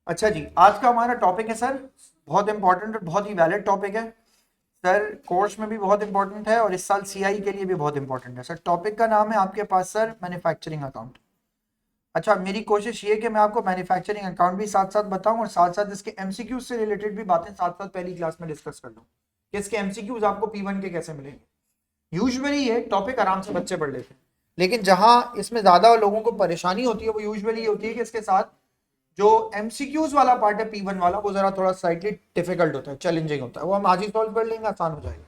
अच्छा जी, आज का हमारा टॉपिक है सर, बहुत इंपॉर्टेंट और बहुत ही वैलिड टॉपिक है सर। कोर्स में भी बहुत इंपॉर्टेंट है और इस साल सीआई के लिए भी बहुत इंपॉर्टेंट है सर। टॉपिक का नाम है आपके पास सर मैन्युफैक्चरिंग अकाउंट। अच्छा, मेरी कोशिश ये है कि मैं आपको मैन्युफैक्चरिंग अकाउंट भी साथ साथ बताऊं और साथ साथ इसके एमसीक्यूज से रिलेटेड भी बातें साथ साथ पहली क्लास में डिस्कस कर लूं कि इसके एमसीक्यूज आपको P1 के कैसे मिलेंगे। यूजुअली ये टॉपिक आराम से बच्चे पढ़ लेते हैं, लेकिन जहां इसमें ज्यादा लोगों को परेशानी होती है वो यूजुअली ये होती है कि इसके साथ जो एमसीक्यूज वाला पार्ट है P1 वाला, वो जरा थोड़ा स्लाइटली डिफिकल्ट होता है, चैलेंजिंग होता है। वो हम आज ही सॉल्व कर लेंगे, आसान हो जाएगा।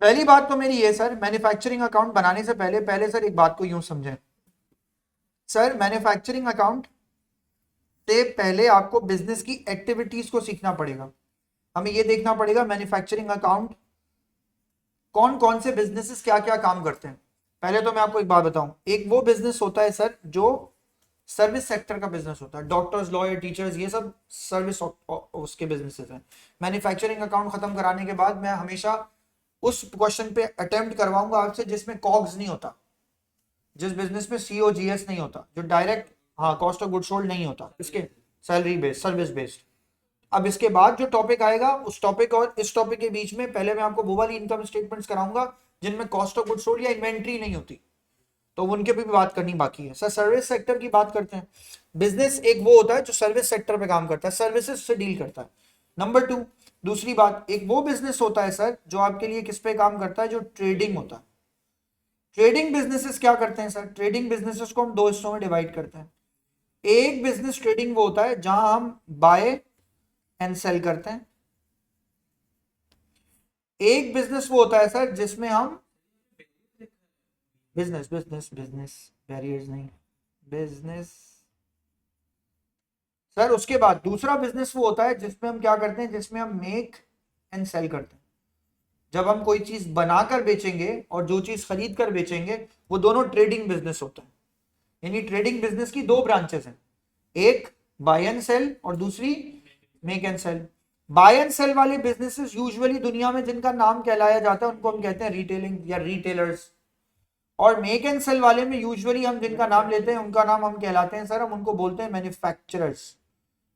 पहली बात तो मेरी ये सर, मैन्युफैक्चरिंग अकाउंट बनाने से पहले पहले सर एक बात को यूं समझें सर, मैन्युफैक्चरिंग अकाउंट से पहले आपको बिजनेस की एक्टिविटीज को सीखना पड़ेगा। हमें ये देखना पड़ेगा मैन्युफैक्चरिंग अकाउंट कौन कौन से बिजनेसेस क्या क्या काम करते हैं। पहले तो मैं आपको एक बात बताऊं, एक वो बिजनेस होता है सर जो सर्विस सेक्टर का बिजनेस होता है। डॉक्टर्स, लॉयर, टीचर्स, ये सब सर्विस उसके बिजनेसेस हैं। मैन्युफैक्चरिंग अकाउंट खत्म कराने के बाद मैं हमेशा उस क्वेश्चन पे अटेम्प्ट करवाऊंगा आपसे जिसमें कॉग्स नहीं होता, जिस बिजनेस में COGS नहीं होता, जो डायरेक्ट, हाँ, कॉस्ट ऑफ गुड सोल्ड नहीं होता, इसके सैलरी बेस्ड, सर्विस बेस्ड। अब इसके बाद जो टॉपिक आएगा, उस टॉपिक और इस टॉपिक के बीच में पहले मैं आपको वो वाली इनकम स्टेटमेंट्स कराऊंगा जिनमें कॉस्ट ऑफ गुड सोल्ड या इन्वेंट्री नहीं होती, तो उनके भी बात करनी बाकी है। सर सर्विस सेक्टर की बात करते हैं। बिजनेस एक वो होता है जो सर्विस सेक्टर पे काम करता है, सर्विसेज से डील करता है। नंबर टू, दूसरी बात, एक वो बिजनेस होता है सर जो आपके लिए किस पे काम करता है, जो ट्रेडिंग होता है। ट्रेडिंग बिजनेसेस क्या करते हैं सर, ट्रेडिंग बिजनेसेस को हम दो हिस्सों में डिवाइड करते हैं। एक बिजनेस ट्रेडिंग वो होता है जहां हम बाय एंड सेल करते हैं। एक बिजनेस वो होता है सर जिसमें हम बिजनेस बिजनेस बिजनेस बैरियर्स नहीं, बिजनेस सर, उसके बाद दूसरा बिजनेस वो होता है जिसमें हम क्या करते हैं, जिसमें हम मेक एंड सेल करते हैं। जब हम कोई चीज बनाकर बेचेंगे और जो चीज खरीद कर बेचेंगे, वो दोनों ट्रेडिंग बिजनेस होता है। यानी ट्रेडिंग बिजनेस की दो ब्रांचेस हैं, एक बाय एंड सेल और दूसरी make and sell. Buy and sell वाले बिजनेसेस यूजुअली दुनिया में जिनका नाम कहलाया जाता है उनको हम कहते हैं रिटेलिंग या रिटेलर्स। और मेक एंड सेल वाले में यूजुअली हम जिनका नाम लेते हैं उनका नाम हम कहलाते हैं सर, हम उनको बोलते हैं मैन्युफैक्चरर्स।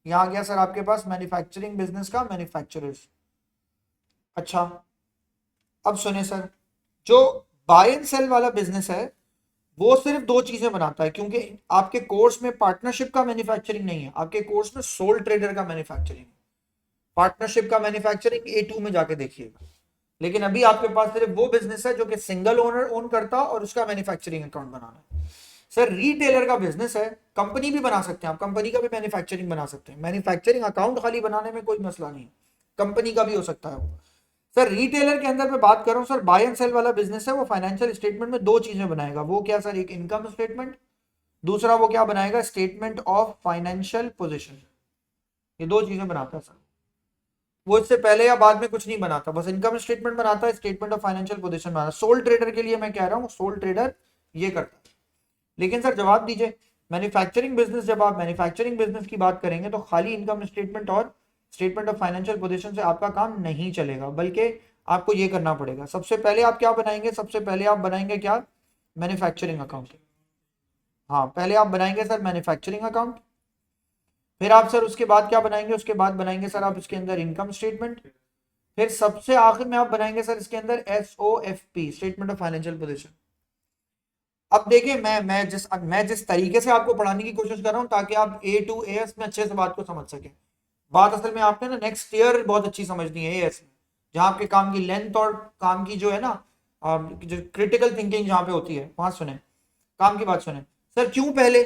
यहां गया सर आपके पास मैन्युफैक्चरिंग बिजनेस का मैन्युफैक्चरर्स। अच्छा, अब सुने सर, जो बाय एंड सेल वाला बिजनेस है वो सिर्फ दो चीजें बनाता है, क्योंकि आपके कोर्स में पार्टनरशिप का मैन्युफैक्चरिंग नहीं है, आपके कोर्स में सोल ट्रेडर का मैन्युफैक्चरिंग। पार्टनरशिप का मैन्युफैक्चरिंग A2 में जाके देखिएगा। लेकिन अभी आपके पास सिर्फ वो बिजनेस है जो कि सिंगल ओनर ओन करता और उसका मैन्युफैक्चरिंग अकाउंट बनाना है। सर रिटेलर का बिजनेस है, कंपनी भी बना सकते हैं आप, कंपनी का भी मैन्युफैक्चरिंग बना सकते हैं। मैन्युफैक्चरिंग अकाउंट खाली बनाने में कोई मसला नहीं है, कंपनी का भी हो सकता है वो। सर रिटेलर के अंदर मैं बात कर रहा हूं सर, बाय एंड सेल वाला बिजनेस है, वो फाइनेंशियल स्टेटमेंट में दो चीजें बनाएगा। वो क्या सर, एक इनकम स्टेटमेंट, दूसरा वो क्या बनाएगा, स्टेटमेंट ऑफ फाइनेंशियल पोजीशन। ये दो चीजें बनाता है सर। वो इससे पहले या बाद में कुछ नहीं बनाता, बस इनकम स्टेटमेंट बनाता है, स्टेटमेंट ऑफ फाइनेंशियल पोजीशन बनाता है। सोल ट्रेडर के लिए मैं कह रहा हूँ, सोल ट्रेडर ये करता है। लेकिन सर जवाब दीजिए, मैन्युफैक्चरिंग बिजनेस, जब आप मैन्युफैक्चरिंग बिजनेस की बात करेंगे तो खाली इनकम स्टेटमेंट और स्टेटमेंट ऑफ फाइनेंशियल पोजीशन से आपका काम नहीं चलेगा, बल्कि आपको ये करना पड़ेगा। सबसे पहले आप क्या बनाएंगे, सबसे पहले आप बनाएंगे क्या, मैन्युफैक्चरिंग अकाउंट। हाँ, पहले आप बनाएंगे सर मैन्युफैक्चरिंग अकाउंट, फिर आप सर उसके बाद क्या बनाएंगे, उसके बाद बनाएंगे सर आप इसके अंदर इनकम स्टेटमेंट, फिर सबसे आखिर में आप बनाएंगे सर इसके अंदर SOFP, statement of financial position. अब देखिए, मैं जिस तरीके से आपको पढ़ाने की कोशिश कर रहा हूं ताकि आप A2 AS में अच्छे से बात को समझ सके। बात असल में आपने ना नेक्स्ट ईयर बहुत अच्छी समझनी है AS में, जहां आपके काम की लेंथ और काम की जो है ना, जो क्रिटिकल थिंकिंग जहां पे होती है, वहां सुने, काम की बात सुने। सर क्यों पहले,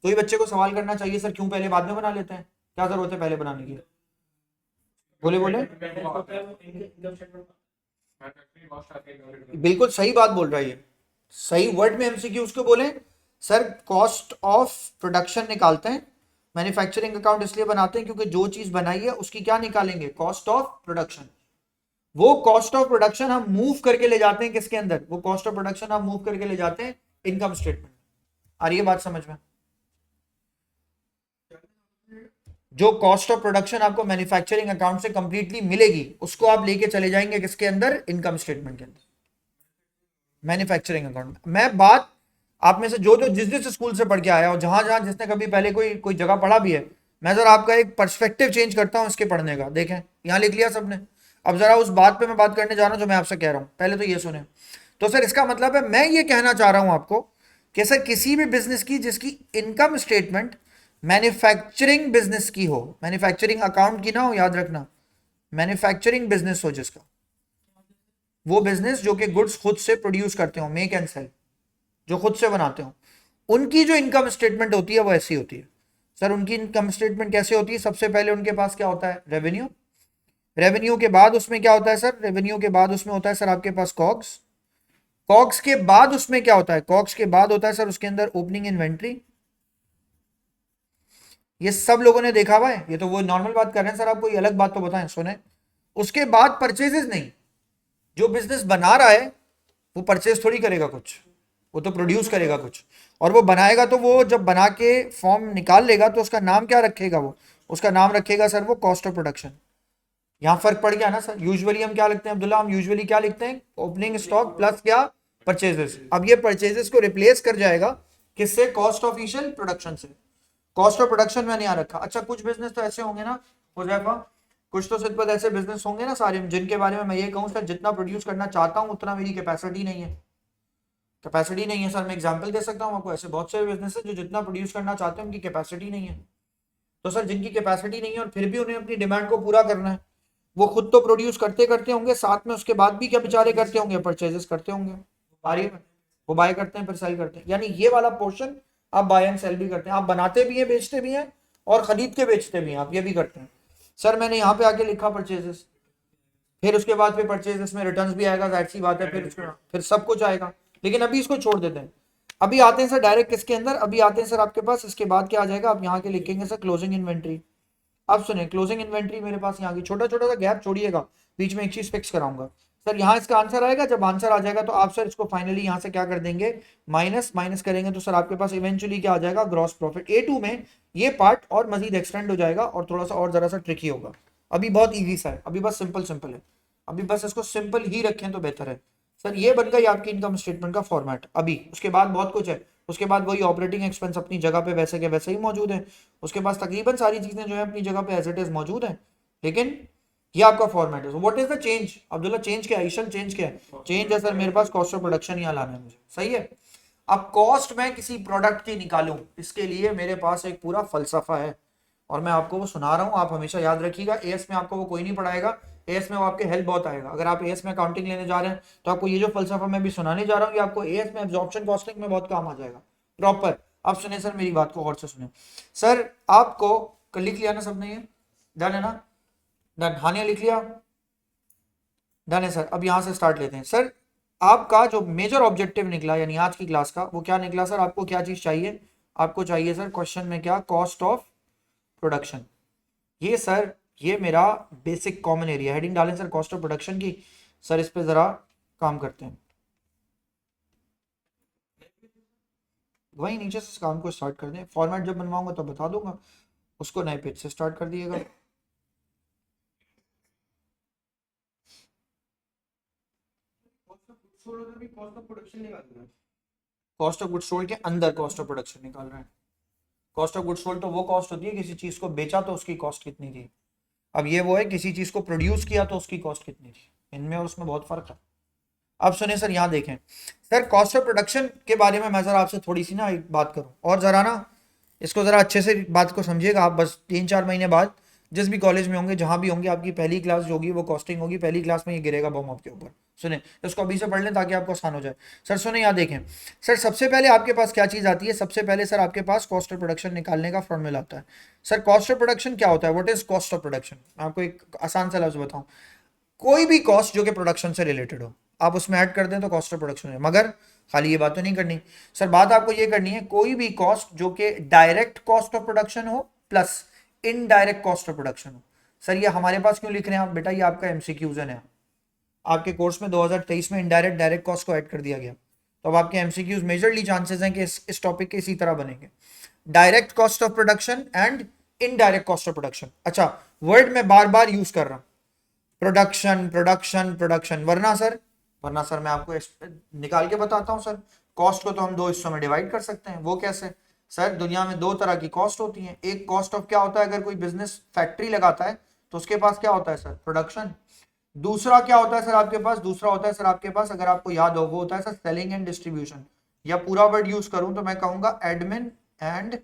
कोई बच्चे को सवाल करना चाहिए सर, क्यों पहले बाद में बना लेते हैं, क्या जरूरत है पहले बनाने की। बोले बोले, बिल्कुल सही बात बोल रहा है ये, सही वर्ड में MCQ उसको बोले सर, कॉस्ट ऑफ प्रोडक्शन निकालते हैं। मैन्युफैक्चरिंग अकाउंट इसलिए बनाते हैं क्योंकि जो चीज बनाई है उसकी क्या निकालेंगे, कॉस्ट ऑफ प्रोडक्शन। वो कॉस्ट ऑफ प्रोडक्शन हम मूव करके ले जाते हैं किसके अंदर, वो कॉस्ट ऑफ प्रोडक्शन हम मूव करके ले जाते हैं इनकम स्टेटमेंट। आ रही है बात समझ में, जो कॉस्ट ऑफ प्रोडक्शन आपको मैन्युफैक्चरिंग अकाउंट से कंप्लीटली मिलेगी उसको आप लेके चले जाएंगे किसके अंदर, इनकम स्टेटमेंट के अंदर, मैन्युफैक्चरिंग अकाउंट। मैं बात आप में से जो जो जिस जिस स्कूल से पढ़ के आया और जहां जहां जिसने कभी पहले कोई कोई जगह पढ़ा भी है, मैं जरा आपका एक पर्सपेक्टिव चेंज करता हूं इसके पढ़ने का। देखें यहां लिख लिया सबने। अब जरा उस बात पे मैं बात करने जा रहा हूं जो मैं आपसे कह रहा हूं, पहले तो ये सुने। तो सर इसका मतलब है, मैं ये कहना चाह रहा हूं आपको कि सर किसी भी बिजनेस की जिसकी इनकम स्टेटमेंट मैन्युफैक्चरिंग बिजनेस की हो, मैन्युफैक्चरिंग अकाउंट की ना हो, याद रखना, मैन्युफैक्चरिंग बिजनेस हो जिसका, वो बिजनेस जो कि गुड्स खुद से प्रोड्यूस करते हो, मेक एंड सेल, जो खुद से बनाते हो, उनकी जो इनकम स्टेटमेंट होती है वो ऐसी होती है। सर उनकी इनकम स्टेटमेंट कैसे होती है? सबसे पहले उनके पास क्या होता है? रेवेन्यू। रेवेन्यू के बाद उसमें क्या होता है सर? रेवेन्यू के बाद उसमें होता है सर आपके पास कॉग्स। कॉग्स के बाद उसमें क्या होता है? कॉग्स के बाद होता है सर उसके अंदर ओपनिंग इन्वेंट्री। ये सब लोगों ने देखा हुआ है, ये तो वो नॉर्मल बात कर रहे हैं सर, आपको ये अलग बात तो बताएं, सुने। उसके बाद परचेजेस नहीं। जो बिजनेस बना रहा है वो परचेज थोड़ी करेगा कुछ, वो तो प्रोड्यूस करेगा कुछ। और वो बनाएगा तो वो जब बना के फॉर्म निकाल लेगा तो उसका नाम क्या रखेगा? वो उसका नाम रखेगा सर वो कॉस्ट ऑफ प्रोडक्शन। यहाँ फर्क पड़ गया ना सर। यूजुअली हम क्या लिखते हैं अब्दुल्ला? हम यूजुअली क्या लिखते हैं? ओपनिंग स्टॉक प्लस क्या? परचेजेस। अब ये परचेजेस को रिप्लेस कर जाएगा किससे? कॉस्ट ऑफ इनिशियल प्रोडक्शन से। कॉस्ट ऑफ प्रोडक्शन मैंने यहाँ रखा। अच्छा कुछ बिजनेस तो ऐसे होंगे ना हुजैफा, कुछ तो सिर्फ ऐसे बिजनेस होंगे ना सारे, जिनके बारे में मैं ये कहूँ सर जितना प्रोड्यूस करना चाहता हूँ उतना मेरी कैपेसिटी नहीं है। कैपेसिटी नहीं है सर, मैं एग्जांपल दे सकता हूँ आपको, ऐसे बहुत सारे बिजनेस है जो जितना प्रोड्यूस करना चाहते हैं उनकी कैपेसिटी नहीं है। तो सर जिनकी कैपेसिटी नहीं है और फिर भी उन्हें अपनी डिमांड को पूरा करना है, वो खुद तो प्रोड्यूस करते करते होंगे, साथ में उसके बाद भी क्या बेचारे करते होंगे? परचेजेस करते होंगे। आ रही है? वो बाय करते हैं फिर सेल करते हैं, यानी ये वाला पोर्शन आप बाय एंड सेल भी करते हैं। आप बनाते भी हैं, बेचते भी हैं, और खरीद के बेचते भी हैं, आप ये भी करते हैं। सर मैंने यहाँ पे आके लिखा परचेजेस, फिर उसके बाद फिर परचेजेस में रिटर्न्स भी आएगा, जाहिर सी बात है, फिर सब कुछ आएगा। लेकिन अभी इसको छोड़ देते हैं। अभी आते हैं सर डायरेक्ट किसके अंदर? अभी आते हैं सर आपके पास, इसके बाद क्या आ जाएगा? आप यहाँ के लिखेंगे सर क्लोजिंग इन्वेंट्री। अब सुने, क्लोजिंग इन्वेंट्री मेरे पास यहाँ की, छोटा छोटा सा गैप छोड़िएगा, बीच में एक चीज फिक्स कराऊंगा सर। यहाँ इसका आंसर आएगा, जब आंसर आ जाएगा तो आप सर इसको फाइनली यहाँ से क्या कर देंगे? माइनस। माइनस करेंगे तो सर आपके पास इवेंचुअली क्या आ जाएगा? Gross profit. A2 में ये पार्ट और मजीद एक्सटेंड हो जाएगा और थोड़ा सा और जरा सा ट्रिकी होगा। अभी बहुत ईजी सा है, अभी बस सिंपल सिंपल है, अभी बस इसको सिंपल ही रखें तो बेहतर है सर। ये बन गई आपकी इनकम स्टेटमेंट का फॉर्मेट। अभी उसके बाद बहुत कुछ है। उसके बाद वही ऑपरेटिंग एक्सपेंस अपनी जगह पे वैसे के वैसे ही मौजूद है। उसके पास तकरीबन सारी चीजें जो है अपनी जगह पे एज इट इज मौजूद है। लेकिन ये आपका फॉर्मेट है। What is the change Abdullah? Change क्या है? ईशल चेंज क्या है? चेंज है सर मेरे पास कॉस्ट ऑफ प्रोडक्शन यहाँ लाना है मुझे, सही है। अब कॉस्ट मैं किसी प्रोडक्ट की निकालूं, इसके लिए मेरे पास एक पूरा फलसफा है और मैं आपको वो सुना रहा हूँ। आप हमेशा याद रखिएगा, एएस में आपको वो कोई नहीं पढ़ाएगा, एएस में वो आपके हेल्प बहुत आएगा। अगर आप एएस में अकाउंटिंग लेने जा रहे हैं तो आपको ये जो फलसफा मैं भी सुनाने जा रहा हूँ, ये आपको एएस में एब्जॉर्प्शन कॉस्टिंग में बहुत काम आ जाएगा प्रॉपर। आप सुने सर मेरी बात को गौर से सुने सर। आपको कल लिख लिया ना सबने? ये डन है ना? डन। हानिया लिख लिया? डन है सर। अब यहाँ से स्टार्ट लेते हैं सर। आपका जो मेजर ऑब्जेक्टिव निकला यानी आज की क्लास का, वो क्या निकला सर? आपको क्या चीज चाहिए? आपको चाहिए सर क्वेश्चन में क्या? Cost of production. ये सर ये मेरा बेसिक कॉमन एरिया। हेडिंग डालें सर कॉस्ट ऑफ प्रोडक्शन की। सर इस पे जरा काम करते हैं, वही नीचे से काम को स्टार्ट कर दें। फॉर्मेट जब बनवाऊंगा तो बता दूंगा, उसको नए पेज से स्टार्ट कर दिएगा। कॉस्ट ऑफ गुड सोल्ड के अंदर कॉस्ट ऑफ प्रोडक्शन निकाल रहे हैं। कॉस्ट ऑफ गुड सोल्ड तो वो कॉस्ट होती है किसी चीज को बेचा तो उसकी कॉस्ट कितनी थी। अब ये वो है किसी चीज को प्रोड्यूस किया तो उसकी कॉस्ट कितनी थी। इनमें और उसमें बहुत फर्क है। अब सुनिए सर, यहाँ देखें सर, कॉस्ट ऑफ प्रोडक्शन के बारे में मैं जरा आपसे थोड़ी सी ना एक बात करूं, और जरा ना इसको जरा अच्छे से बात को समझिएगा आप। बस 3-4 महीने बाद जिस भी कॉलेज में होंगे, जहां भी होंगे, आपकी पहली क्लास जो होगी वो कॉस्टिंग होगी। पहली क्लास में ये गिरेगा बम आपके ऊपर। सुने, इसको अभी से पढ़ लें ताकि आपको आसान हो जाए। सर सुने, यहाँ देखें सर, सबसे पहले आपके पास क्या चीज़ आती है? सबसे पहले सर आपके पास कॉस्ट ऑफ प्रोडक्शन निकालने का फॉर्मूला आता है। सर कॉस्ट ऑफ प्रोडक्शन क्या होता है? What is cost of production? मैं आपको एक आसान सा लफ्ज बताऊं। कोई भी कॉस्ट जो कि प्रोडक्शन से रिलेटेड हो, आप उसमें ऐड कर दें तो कॉस्ट ऑफ प्रोडक्शन है। मगर खाली ये बात तो नहीं करनी सर, बात आपको ये करनी है कोई भी कॉस्ट जो कि डायरेक्ट कॉस्ट ऑफ प्रोडक्शन हो plus indirect cost of production हो। सर ये हमारे पास क्यों लिख रहे हैं आप? बेटा ये आपका एमसीक्यूजन है। आपके कोर्स में 2023 में इनडायरेक्ट डायरेक्ट कॉस्ट को ऐड कर दिया गया, तो अब आपके एमसीक्यूज मेजरली चांसेस हैं कि इस टॉपिक के इसी तरह बनेंगे, direct cost of production and indirect cost of production. अच्छा, वर्ड में बार बार यूज कर रहा हूं, प्रोडक्शन प्रोडक्शन प्रोडक्शन, वरना सर मैं आपको निकाल के बताता हूं सर। कॉस्ट को तो हम दो हिस्सों में डिवाइड कर सकते हैं। वो कैसे? सर दुनिया में दो तरह की कॉस्ट होती है, एक कॉस्ट ऑफ क्या होता है, अगर कोई बिजनेस फैक्ट्री लगाता है तो उसके पास क्या होता है सर, प्रोडक्शन। दूसरा क्या होता है सर आपके पास, दूसरा होता है सर आपके पास, अगर आपको याद हो वो होता है सर सेलिंग एंड डिस्ट्रीब्यूशन, या पूरा वर्ड यूज करूं तो मैं कहूंगा admin and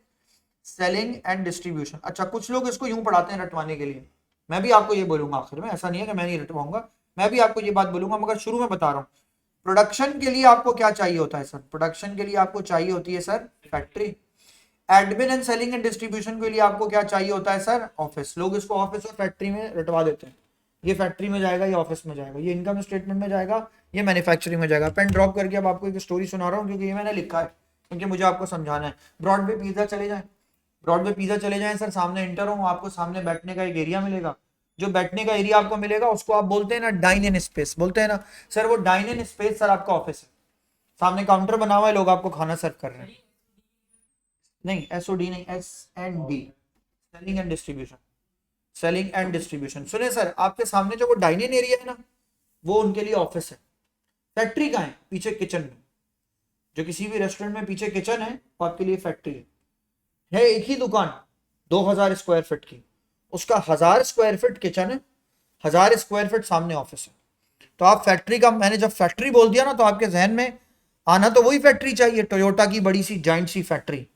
selling and distribution. अच्छा, कुछ लोग इसको यूं पढ़ाते हैं रटवाने के लिए, मैं भी आपको ये बोलूंगा आखिर में, ऐसा नहीं है कि मैं नहीं रटवाऊंगा, मैं भी आपको ये बात बोलूंगा, मगर शुरू में बता रहा हूं प्रोडक्शन के लिए आपको क्या चाहिए होता है सर, प्रोडक्शन के लिए आपको चाहिए होती है sir factory. Admin and selling and distribution के लिए आपको क्या चाहिए होता है सर, ऑफिस। लोग इसको ऑफिस और फैक्ट्री में रटवा देते हैं, ये फैक्ट्री में जाएगा, ये ऑफिस में जाएगा, ये इनकम स्टेटमेंट में जाएगा, ये मैन्युफैक्चरिंग में जाएगा। पेन ड्रॉप करके अब आपको एक स्टोरी सुना रहा हूँ क्योंकि ये मैंने लिखा है, क्योंकि मुझे आपको समझाना है। ब्रॉडवे पिज्जा चले जाएं, ब्रॉडवे पिज्जा चले जाएं सर, सामने इंटर हो, आपको सामने बैठने का एक एरिया मिलेगा, जो बैठने का एरिया आपको मिलेगा उसको आप बोलते हैं ना डाइन इन स्पेस, बोलते हैं ना सर, वो डाइन इन स्पेस सर आपका ऑफिस है, सामने काउंटर बना हुआ है, लोग आपको खाना सर्व कर रहे हैं। नहीं एसओडी नहीं, S and D, selling and distribution, selling and distribution. सुने सर, आपके सामने जो वो डाइनिंग एरिया है ना, वो उनके लिए ऑफिस है। फैक्ट्री कहाँ है, पीछे किचन में, जो किसी भी रेस्टोरेंट में पीछे किचन है वो आपके लिए फैक्ट्री है एक ही दुकान 2000 स्क्वायर फीट की, उसका 1000 स्क्वायर फीट किचन है, 1000 स्क्वायर फीट सामने ऑफिस है। तो आप फैक्ट्री का, मैंने जब फैक्ट्री बोल दिया ना तो आपके जहन में आना तो वही फैक्ट्री चाहिए, टोयोटा की बड़ी सी जाइंट सी फैक्ट्री,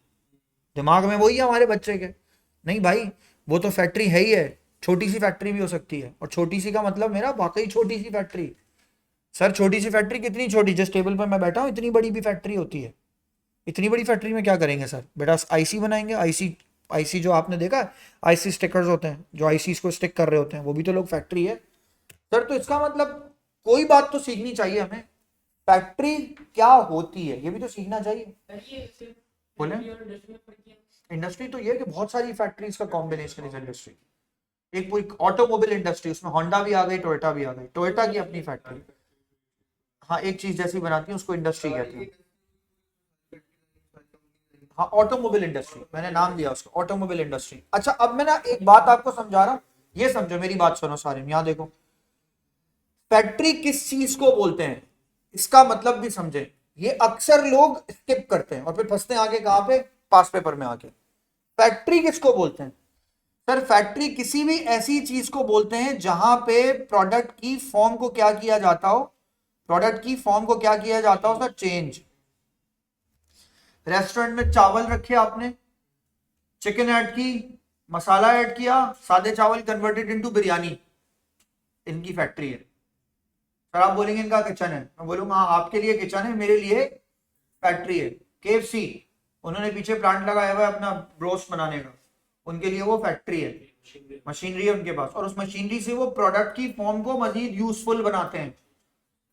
दिमाग में वही है हमारे बच्चे के। नहीं भाई, वो तो फैक्ट्री है ही है, छोटी सी फैक्ट्री भी हो सकती है, और छोटी सी का मतलब मेरा वाकई छोटी सी फैक्ट्री। सर छोटी सी फैक्ट्री कितनी छोटी, जिस टेबल पर मैं बैठा हूँ इतनी बड़ी भी फैक्ट्री होती है। इतनी बड़ी फैक्ट्री में क्या करेंगे सर, बेटा आईसी बनाएंगे, आईसी, आईसी जो आपने देखा है आईसी स्टिकर्स होते हैं, जो आईसी को स्टिक कर रहे होते हैं, वो भी तो लोग फैक्ट्री है सर। तो इसका मतलब कोई बात तो सीखनी चाहिए हमें, फैक्ट्री क्या होती है ये भी तो सीखना चाहिए। बोले इंडस्ट्री तो ये है कि बहुत सारी फैक्ट्रीज का कॉम्बिनेशन है इंडस्ट्री, एक पूरी ऑटोमोबाइल इंडस्ट्री, उसमें होंडा भी आ गई, टोयोटा भी आ गई, टोयोटा की अपनी फैक्ट्री, हाँ एक चीज जैसी बनाती है उसको इंडस्ट्री कहते हैं। हाँ ऑटोमोबाइल इंडस्ट्री, मैंने नाम दिया उसको ऑटोमोबाइल इंडस्ट्री। अच्छा अब मैं ना एक बात आपको समझा रहा हूँ, ये समझो, मेरी बात सुनो सारे, यहाँ देखो, फैक्ट्री किस चीज को बोलते हैं इसका मतलब भी समझे। ये अक्सर लोग स्किप करते हैं और फिर फंसते हैं आगे कहां पे, पास पेपर में आके। फैक्ट्री किसको बोलते हैं सर, फैक्ट्री किसी भी ऐसी चीज को बोलते हैं जहां पे प्रोडक्ट की फॉर्म को क्या किया जाता हो, प्रोडक्ट की फॉर्म को क्या किया जाता हो सर, चेंज। रेस्टोरेंट में चावल रखे आपने, चिकन ऐड की, मसाला ऐड किया, सादे चावल कन्वर्टेड इनटू बिरयानी, इनकी फैक्ट्री है सर। आप बोलेंगे इनका किचन है, मैं बोलूंगा हाँ आपके लिए किचन है, मेरे लिए फैक्ट्री है। केएफसी, उन्होंने पीछे प्लांट लगाया हुआ है अपना ब्रोस्ट बनाने का, उनके लिए वो फैक्ट्री है, मशीनरी है उनके पास, और उस मशीनरी से वो प्रोडक्ट की फॉर्म को मजीद यूजफुल बनाते हैं।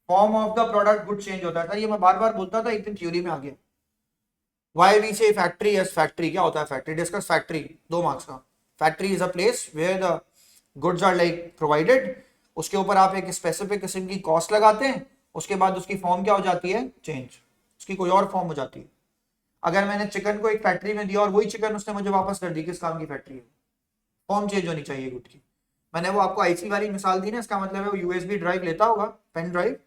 Form of the product good change होता है सर, ये मैं बार बार बोलता था, एक दिन थ्योरी में आ गया। वाई वी से फैक्ट्री, यस फैक्ट्री क्या होता है, फैक्ट्री डिस्कस, फैक्ट्री 2 मार्क्स का। Factory is a place where the goods are like provided, उसके ऊपर आप एक स्पेसिफिक किस्म की कॉस्ट लगाते हैं, उसके बाद उसकी फॉर्म क्या हो जाती है, चेंज, उसकी कोई और फॉर्म हो जाती है। अगर मैंने चिकन को एक फैक्ट्री में दिया और वही चिकन उसने मुझे वापस कर दी, किस काम की फैक्ट्री है, फॉर्म चेंज होनी चाहिए गुड की। मैंने वो आपको आईसी वाली मिसाल दी ना, इसका मतलब है वो यूएसबी ड्राइव लेता होगा, पेन ड्राइव,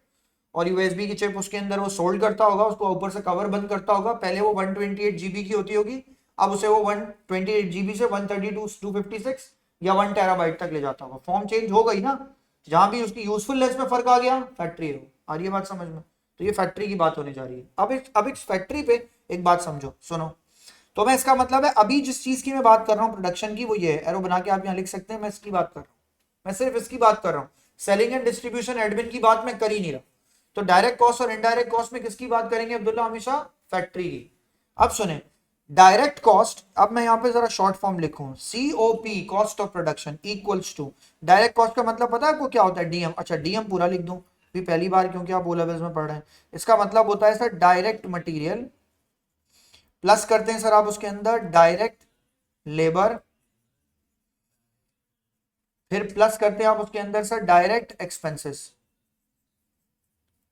और यूएसबी की चिप उसके अंदर वो सोल्ड करता होगा, उसको ऊपर से कवर बंद करता होगा, पहले वो 128 जीबी की होती होगी, अब उसे वो 128 जीबी से 132 256 या 1 टेराबाइट तक ले जाता होगा। फॉर्म चेंज हो गई ना, जहां भी उसकी यूजफुलनेस में फर्क आ गया, फैक्ट्री है। आ रही है बात समझ में, तो ये फैक्ट्री की बात होने जा रही है। अब इस फैक्ट्री पे एक बात समझो, सुनो, तो मैं इसका मतलब है अभी जिस चीज की मैं बात कर रहा हूँ प्रोडक्शन की, वो ये है, एरो बना के आप यहाँ लिख सकते हैं, मैं इसकी बात कर रहा हूँ, मैं सिर्फ इसकी बात कर रहा हूँ, सेलिंग एंड डिस्ट्रीब्यूशन एडमिन की बात मैं कर ही नहीं रहा। तो डायरेक्ट कॉस्ट और इनडायरेक्ट कॉस्ट में किसकी बात करेंगे अब्दुल्ला, हमेशा फैक्ट्री की। अब सुने, डायरेक्ट कॉस्ट, अब मैं यहाँ पे जरा शॉर्ट फॉर्म लिखूं, COP cost of production equals to, direct cost का मतलब पता है आपको क्या होता है, डीएम। अच्छा डीएम पूरा लिख दूं भी पहली बार क्योंकि आप ओ लेवल्स में पढ़ रहे हैं, इसका मतलब होता है सर डायरेक्ट मटेरियल, प्लस करते हैं सर आप उसके अंदर डायरेक्ट लेबर, फिर प्लस करते हैं आप उसके अंदर सर डायरेक्ट एक्सपेंसेस।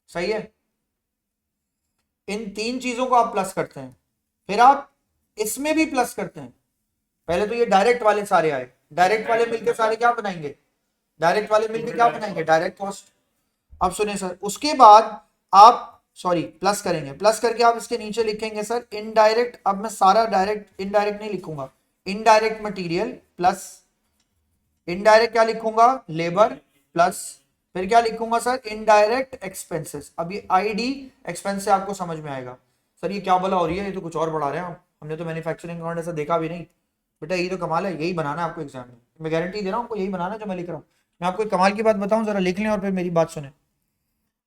सही है, इन 3 चीजों को आप प्लस करते हैं, फिर आप इसमें भी प्लस करते हैं। पहले तो ये डायरेक्ट वाले सारे आए, डायरेक्ट वाले मिलकर सारे क्या बनाएंगे, डायरेक्ट वाले मिलकर क्या बनाएंगे, डायरेक्ट कॉस्ट। अब सुनिए सर, उसके बाद आप सॉरी प्लस करेंगे, प्लस करके आप इसके नीचे लिखेंगे सर इनडायरेक्ट। अब मैं सारा डायरेक्ट इनडायरेक्ट नहीं लिखूंगा, इनडायरेक्ट मटेरियल प्लस इनडायरेक्ट क्या लिखूंगा, लेबर प्लस फिर क्या लिखूंगा सर, इनडायरेक्ट एक्सपेंसेस। अब ये आईडी एक्सपेंस से आपको समझ में आएगा सर ये क्या बोला हो रही है, ये तो कुछ और पढ़ा रहे हैं आप, हमने तो मैन्युफैक्चरिंग अकाउंट ऐसा देखा भी नहीं। बेटा यही तो कमाल है, यही बनाना है आपको एग्जाम में, मैं गारंटी दे रहा हूँ आपको यही बनाना है जो मैं लिख रहा हूँ। मैं आपको एक कमाल की बात बताऊं, जरा लिख लें और फिर मेरी बात सुने।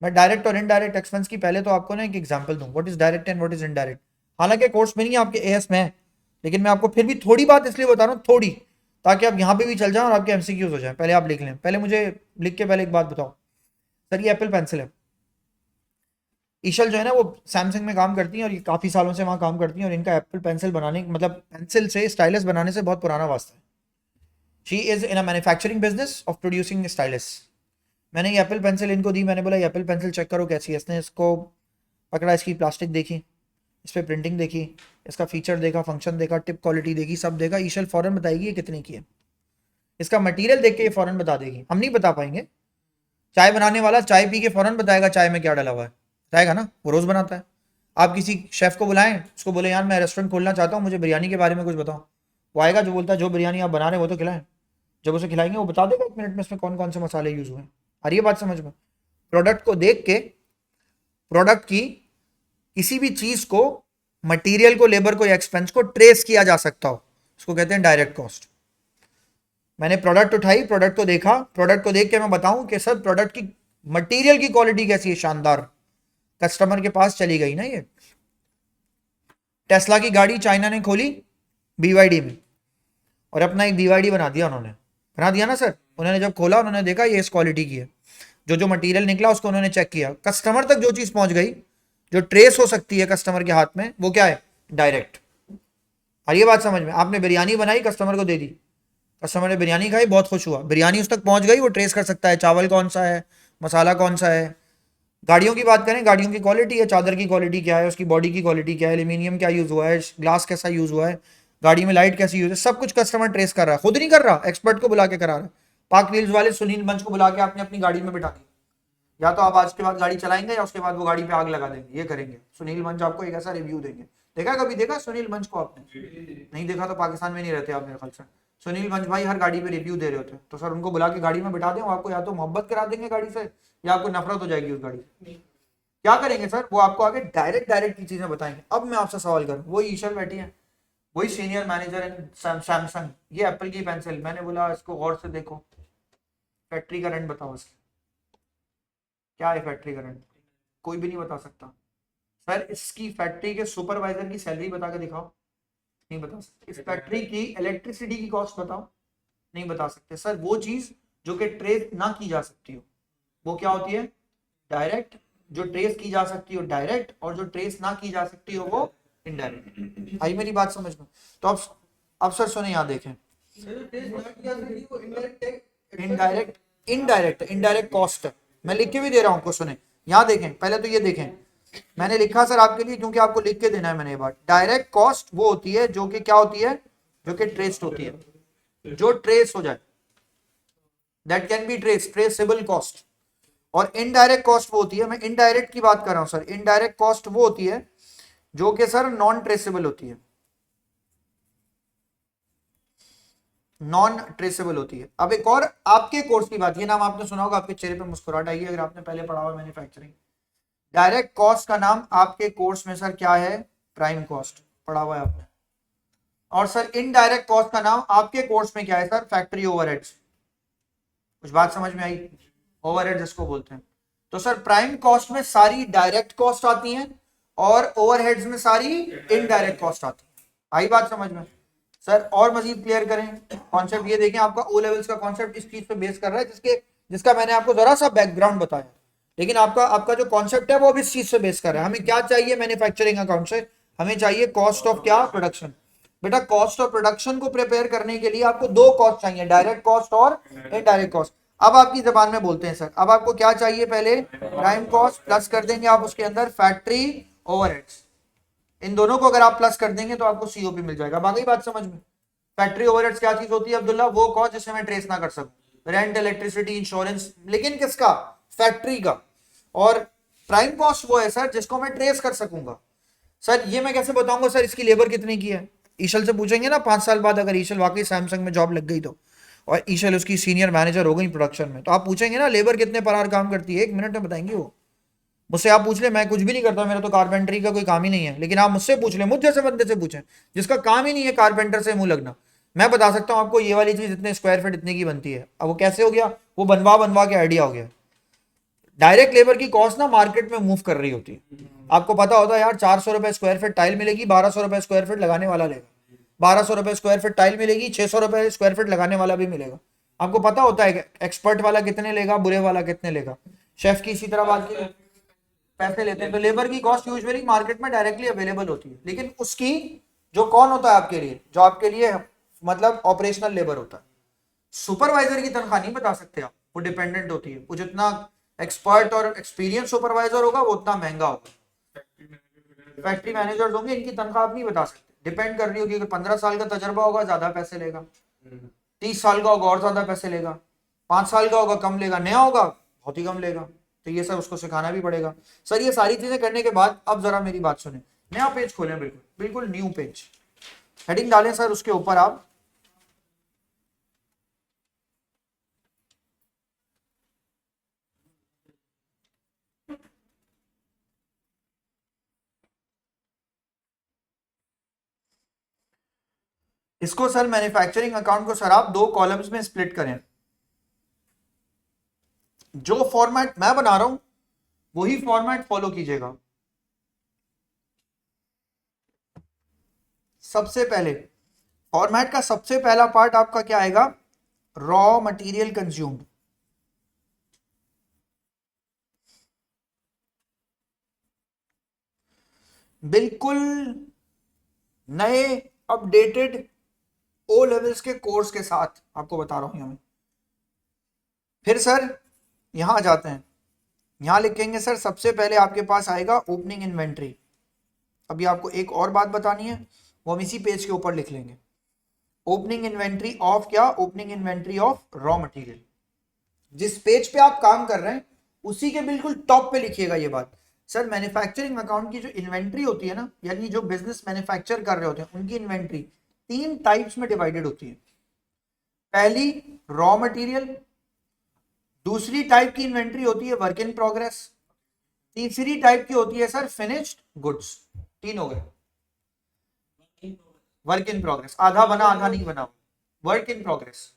मैं डायरेक्ट और इनडायरेक्ट एक्सपेंस की पहले तो आपको ना एक एग्जांपल दूं, what is direct and what is indirect. हालांकि कोर्स में नहीं है, आपके एएस में है, लेकिन मैं आपको फिर भी थोड़ी बात इसलिए बता रहा हूँ, थोड़ी, ताकि आप यहाँ पे भी चल जाएं और आपके एमसीक्यूज हो जाए। पहले आप लिख लें, पहले मुझे लिख के पहले एक बात बताओ सर, ये एप्पल पेंसिल है। ईशल जो है ना वो सैमसंग में काम करती हैं और ये काफ़ी सालों से वहाँ काम करती हैं, और इनका एप्पल पेंसिल बनाने मतलब पेंसिल से स्टाइलस बनाने से बहुत पुराना वास्ता है। She is in a manufacturing business of producing stylus. मैंने ये एप्पल पेंसिल इनको दी, मैंने बोला ये एप्पल पेंसिल चेक करो कैसी है। इसने इसको पकड़ा, इसकी प्लास्टिक देखी, इस पर प्रिंटिंग देखी, इसका फीचर देखा, फंक्शन देखा, टिप क्वालिटी देखी, सब देखा। ईशल फौरन बताएगी ये कितने की है, इसका मटेरियल देख के ये फौरन बता देगी, हम नहीं बता पाएंगे। चाय बनाने वाला चाय पी के फौरन बताएगा चाय में क्या डाला हुआ है, बताएगा ना, वो रोज़ बनाता है। आप किसी शेफ़ को बुलाएं, उसको बोले यार मैं रेस्टोरेंट खोलना चाहता हूँ, मुझे बिरयानी के बारे में कुछ बताओ, वो आएगा, जो बोलता है जो बिरयानी आप बना रहे हो वो तो खिलाएं। जब उसे खिलाएंगे वो बता देगा 1 मिनट में इसमें कौन कौन से मसाले यूज़ हुए हैं। आ रही है बात समझ में? प्रोडक्ट को देख के, प्रोडक्ट की किसी भी चीज़ को, मटेरियल को, लेबर को या एक्सपेंस को ट्रेस किया जा सकता हो, उसको कहते हैं डायरेक्ट कॉस्ट। मैंने प्रोडक्ट उठाई, प्रोडक्ट को देखा, प्रोडक्ट को देख के मैं बताऊं कि सर प्रोडक्ट की मटेरियल की क्वालिटी कैसी है, शानदार, कस्टमर के पास चली गई ना। ये टेस्ला की गाड़ी चाइना ने खोली बीवाईडी में और अपना एक बीवाईडी बना दिया, उन्होंने बना दिया ना सर। उन्होंने जब खोला उन्होंने देखा ये इस क्वालिटी की है, जो जो मटेरियल निकला उसको उन्होंने चेक किया, कस्टमर तक जो चीज़ पहुंच गई जो ट्रेस हो सकती है कस्टमर के हाथ में, वो क्या है, डायरेक्ट। और ये बात समझ में, आपने बिरयानी बनाई कस्टमर को दे दी, कस्टमर ने बिरयानी खाई, बहुत खुश हुआ, बिरयानी उस तक पहुंच गई, वो ट्रेस कर सकता है चावल कौन सा है, मसाला कौन सा है। गाड़ियों की बात करें, गाड़ियों की क्वालिटी है, चादर की क्वालिटी क्या है, उसकी बॉडी की क्वालिटी क्या है, एल्यूमिनियम क्या यूज़ हुआ है, ग्लास कैसा यूज़ हुआ है, गाड़ी में लाइट कैसी यूज़ है, सब कुछ कस्टमर ट्रेस कर रहा है, खुद नहीं कर रहा, एक्सपर्ट को बुला के करा रहा है। पार्क व्हील्स वाले सुनील मंच को बुला के आपने अपनी गाड़ी में बिठा दिया, या तो आप आज के बाद गाड़ी चलाएंगे या उसके बाद वो गाड़ी पे आग लगा देंगे, ये करेंगे। सुनील मंच आपको एक ऐसा रिव्यू देंगे, देखा कभी, देखा सुनील मंच को आपने? नहीं देखा तो पाकिस्तान में नहीं रहते आप मेरे ख्याल से। सुनील मंच भाई हर गाड़ी पे रिव्यू दे रहे होते हैं, तो सर उनको बुला के गाड़ी में बिठा दें, वो आपको या तो मोहब्बत करा देंगे गाड़ी से, या आपको नफरत हो जाएगी उस गाड़ी से। क्या करेंगे सर, वो आपको आगे डायरेक्ट डायरेक्ट की चीजें बताएंगे। अब मैं आपसे सवाल करूं, वही ईशल बैठी है, वही सीनियर मैनेजर इन सैमसंग, ये एप्पल की पेंसिल, मैंने बोला इसको गौर से देखो, फैक्ट्री करंट बताओ इसका क्या है, फैक्ट्री करंट कोई भी नहीं बता सकता। सर इसकी फैक्ट्री के सुपरवाइजर की सैलरी बता के दिखाओ, नहीं बता सकते। इस फैक्ट्री की इलेक्ट्रिसिटी की कॉस्ट बताओ, नहीं बता सकते। सर वो चीज जो कि ट्रेस ना की जा सकती हो वो क्या होती है, डायरेक्ट। जो ट्रेस की जा सकती हो डायरेक्ट, और जो ट्रेस ना की जा सकती हो वो इनडायरेक्ट। आई मेरी बात समझ में? तो अब सर सुने, यहाँ देखें, इनडायरेक्ट इनडायरेक्ट इनडायरेक्ट कॉस्ट है, मैं लिख के भी दे रहा हूँ आपको, सुने यहाँ देखें, पहले तो ये देखें, मैंने लिखा सर आपके लिए क्योंकि आपको लिख के देना है मैंने ये बात। डायरेक्ट कॉस्ट वो होती है जो कि क्या होती है, जो कि ट्रेस्ड होती है, जो ट्रेस हो जाए, that can be traceable cost. और इनडायरेक्ट कॉस्ट वो होती है, मैं इनडायरेक्ट की बात कर रहा हूं सर, इनडायरेक्ट कॉस्ट वो होती है जो कि सर नॉन ट्रेसेबल होती है, नॉन ट्रेसेबल होती है। अब एक और आपके कोर्स की बात, ये नाम आपने सुना होगा, आपके चेहरे पे मुस्कुराहट आई है अगर आपने पहले पढ़ा हुआ मैन्युफैक्चरिंग। डायरेक्ट कॉस्ट का नाम आपके कोर्स में सर क्या है, प्राइम कॉस्ट, पढ़ा हुआ है आपने। और सर इनडायरेक्ट कॉस्ट का नाम आपके कोर्स में क्या है सर, फैक्ट्री ओवरहेड्स। कुछ बात समझ में आई, ओवरहेड जिसको बोलते हैं। तो सर प्राइम कॉस्ट में सारी डायरेक्ट कॉस्ट आती हैं और ओवरहेड्स में सारी इनडायरेक्ट कॉस्ट आती है। आई बात समझ में? सर और मजीद क्लियर करें कॉन्सेप्ट, ये देखें आपका ओ लेवल्स का कॉन्सेप्ट इस चीज पे बेस कर रहा है जिसका मैंने आपको जरा सा बैकग्राउंड बताया, लेकिन आपका जो कॉन्सेप्ट है वो भी इस चीज से बेस कर रहा है। हमें क्या चाहिए मैन्युफैक्चरिंग अकाउंट से, हमें चाहिए कॉस्ट ऑफ क्या, प्रोडक्शन। बेटा कॉस्ट ऑफ प्रोडक्शन को प्रिपेयर करने के लिए आपको दो कॉस्ट चाहिए, डायरेक्ट कॉस्ट और इनडायरेक्ट कॉस्ट। अब आपकी जबान में बोलते हैं सर, अब आपको क्या चाहिए, पहले प्राइम कॉस्ट प्लस कर देंगे आप उसके अंदर फैक्ट्री ओवरहेड्स, इन दोनों को अगर आप प्लस कर देंगे तो आपको सीओपी मिल जाएगा। बाकी बात समझ में? फैक्ट्री ओवरहेड्स क्या चीज होती है अब्दुल्ला, वो कॉस्ट जिसे मैं ट्रेस ना कर सकूं, रेंट, इलेक्ट्रिसिटी, इंश्योरेंस, लेकिन किसका, फैक्ट्री का। और प्राइम कॉस्ट वो है सर जिसको मैं ट्रेस कर सकूंगा। सर ये मैं कैसे बताऊंगा सर इसकी लेबर कितने की है? ईशल से पूछेंगे ना 5 साल बाद, अगर ईशल वाकई सैमसंग में जॉब लग गई तो, और ईशल उसकी सीनियर मैनेजर हो गई प्रोडक्शन में, तो आप पूछेंगे ना लेबर कितने पर आवर काम करती है, 1 मिनट में बताएंगी वो। मुझसे आप पूछ ले, मैं कुछ भी नहीं करता, मेरा तो कारपेंटरी का कोई काम ही नहीं है, लेकिन आप मुझसे पूछ ले, मुझ जैसे बंदे से पूछें जिसका काम ही नहीं है कारपेंटर से मुंह लगना, मैं बता सकता हूँ आपको ये वाली चीज इतने स्क्वायर फीट इतने की बनती है। अब वो कैसे हो गया? वो बनवा बनवा के आइडिया हो गया। डायरेक्ट लेबर की कॉस्ट ना मार्केट में मूव कर रही होती है। आपको पता होता है यार 400 रुपए स्क्वायर फीट टाइल मिलेगी, 1200 रुपए स्क्वायर फीट लगाने वाला लेगा, 1200 रुपए स्क्वायर फीट टाइल मिलेगी, 600 रुपए स्क्वायर फीट लगाने वाला भी मिलेगा। आपको पता होता है एक्सपर्ट वाला कितने लेगा, बुरे वाला कितने लेगा। शेफ की इसी तरह बात की पैसे लेते हैं। तो लेबर की कॉस्ट यूजुअली मार्केट में डायरेक्टली अवेलेबल होती है, लेकिन उसकी जो कौन होता है आपके लिए, जो आपके लिए मतलब ऑपरेशनल लेबर होता है। सुपरवाइजर की तनख्वाह नहीं बता सकते आप, वो डिपेंडेंट होती है। वो जितना एक्सपर्ट और एक्सपीरियंस सुपरवाइजर होगा वो उतना महंगा होगा। फैक्ट्री मैनेजर्स होंगे, इनकी तनख्वाह आप नहीं बता सकते, डिपेंड कर रही होगी। अगर 15 साल का तजर्बा होगा ज्यादा पैसे लेगा, 30 साल का होगा और ज्यादा पैसे लेगा, 5 साल का होगा कम लेगा, नया होगा बहुत ही कम लेगा। तो ये सब उसको सिखाना भी पड़ेगा। सर ये सारी चीजें करने के बाद अब जरा मेरी बात सुने, नया पेज खोलें, बिल्कुल बिल्कुल न्यू पेज, हेडिंग डालें सर, उसके ऊपर आप इसको सर मैन्युफैक्चरिंग अकाउंट को सर आप 2 कॉलम्स में स्प्लिट करें। जो फॉर्मेट मैं बना रहा हूं वही फॉर्मेट फॉलो कीजिएगा। सबसे पहले फॉर्मेट का सबसे पहला पार्ट आपका क्या आएगा? Raw material consumed. बिल्कुल नए अपडेटेड ओ लेवल्स के कोर्स के साथ आपको बता रहा हूं मैं। फिर सर यहां आ जाते हैं, यहां लिखेंगे सर सबसे पहले आपके पास आएगा ओपनिंग इन्वेंट्री। अभी आपको एक और बात बतानी है, वो हम इसी पेज के ऊपर लिख लेंगे। ओपनिंग इन्वेंट्री ऑफ क्या? Opening inventory of raw material. जिस पेज पे आप काम कर रहे हैं उसी के बिल्कुल टॉप पे लिखिएगा ये बात। सर मैन्युफैक्चरिंग अकाउंट की जो इन्वेंट्री होती है ना, यानी जो बिजनेस मैन्युफैक्चर कर रहे होते हैं उनकी इन्वेंट्री 3 टाइप्स में डिवाइडेड होती है। पहली रॉ मटेरियल, दूसरी टाइप की इन्वेंट्री होती है वर्क इन प्रोग्रेस, तीसरी टाइप की होती है सर फिनिश्ड गुड्स। 3 हो गए। वर्क इन प्रोग्रेस, आधा बना आधा नहीं बना, वर्क इन प्रोग्रेस।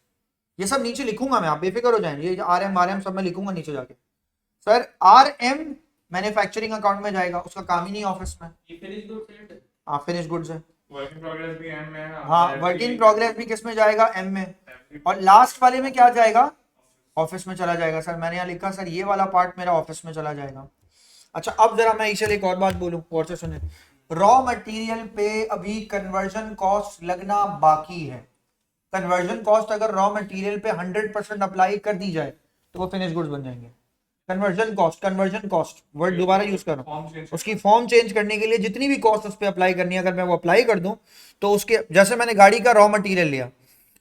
ये सब नीचे लिखूंगा मैं, आप बेफिक्र हो जाएंगे, ये आर एम सब मैं लिखूंगा नीचे जाके। Sir R M manufacturing account में जाएगा, उसका काम ही नहीं ऑफिस में। हाँ फिनिश गुड्स है। वर्क इन प्रोग्रेस भी एम में है। हाँ वर्क इन प्रोग्रेस भी किस में जाएगा? एम में। और लास्ट वाले में क्या जाएगा? ऑफिस में चला जाएगा। सर मैंने यहाँ लिखा सर ये वाला पार्ट मेरा ऑफिस में चला जाएगा। अच्छा अब जरा मैं इसे एक और बात बोलूं, और से सुने। रॉ मटेरियल पे अभी कन्वर्जन कॉस्ट लगना बाकी है। कन्वर्जन कॉस्ट अगर रॉ मटेरियल पे 100% अप्लाई कर दी जाए तो वो फिनिश गुड्स बन जाएंगे। कन्वर्जन कॉस्ट वर्ड दोबारा यूज कर रहा हूँ, उसकी फॉर्म चेंज करने के लिए जितनी भी कॉस्ट उस पर अप्लाई करनी है, अगर मैं वो अप्लाई कर दूं तो उसके, जैसे मैंने गाड़ी का रॉ मटेरियल लिया,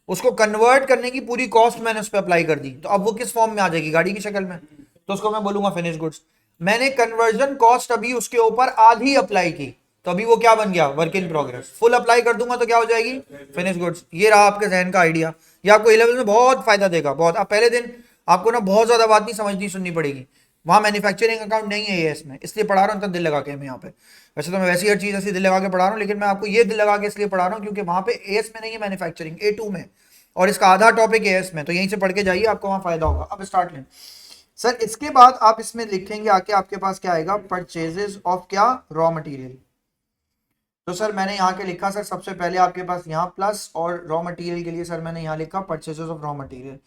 उसको कन्वर्ट करने की पूरी कॉस्ट मैंने उस पर अप्लाई कर दी, तो अब वो किस फॉर्म में आ जाएगी? गाड़ी की शक्ल में। तो उसको मैं बोलूंगा फिनिश गुड्स। मैंने कन्वर्जन कॉस्ट अभी उसके ऊपर आधी अप्लाई की, तो अभी वो क्या बन गया? Work in progress. Full apply कर दूंगा तो क्या हो जाएगी? Finish goods. ये रहा आपके जहन का आइडिया, ये आपको A-लेवल में बहुत फायदा देगा, बहुत। आप पहले दिन आपको ना बहुत ज्यादा बात नहीं समझनी सुननी पड़ेगी, वहां मैन्युफैक्चरिंग अकाउंट नहीं है एएस में, इसलिए पढ़ा रहा हूँ दिल लगा के मैं यहाँ पे। वैसे तो मैं वैसी हर चीज ऐसी दिल लगा के पढ़ा रहा हूँ, लेकिन मैं आपको ये दिल लगा के इसलिए पढ़ा रहा हूँ क्योंकि वहां पे एएस में नहीं है मैन्युफैक्चरिंग, A2 में, और इसका आधा टॉपिक एएस में, तो यहीं से पढ़ के जाइए, आपको वहां फायदा होगा। अब स्टार्ट लें सर। इसके बाद आप इसमें लिखेंगे आके, आपके पास क्या आएगा? परचेजेस ऑफ क्या? Raw material. तो सर मैंने यहाँ के लिखा सर सबसे पहले आपके पास यहाँ प्लस, और रॉ मटेरियल के लिए सर मैंने यहाँ लिखा purchases of raw material.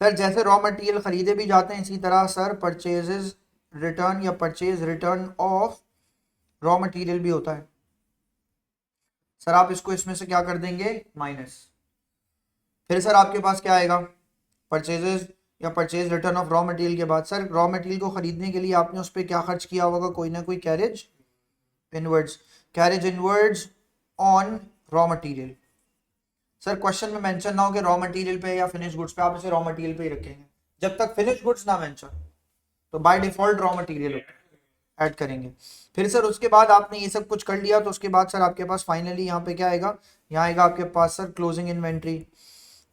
Sir जैसे रॉ मटेरियल खरीदे भी जाते हैं, इसी तरह सर परचेजेस रिटर्न या purchase return of raw material भी होता है। सर आप इसको इसमें से क्या कर देंगे? माइनस। फिर सर आपके पास क्या आएगा? परचेजेस या purchase return of raw material के बाद सर रॉ मटेरियल को खरीदने के लिए आपने उस पर क्या खर्च किया होगा? कोई ना कोई carriage inwards, carriage inwards on raw material. Sir question में मेंशन ना हो कि रॉ मटेरियल पे या फिनिश गुड्स पे, आप इसे रॉ मटेरियल पे ही रखेंगे। जब तक फिनिश गुड्स ना मेंशन तो बाय डिफॉल्ट रॉ मटेरियल होता है। ऐड करेंगे। फिर सर उसके बाद आपने ये सब कुछ कर लिया तो उसके बाद सर आपके पास फाइनली यहाँ पे क्या आएगा, यहाँ आएगा आपके पास सर क्लोजिंग इन्वेंट्री।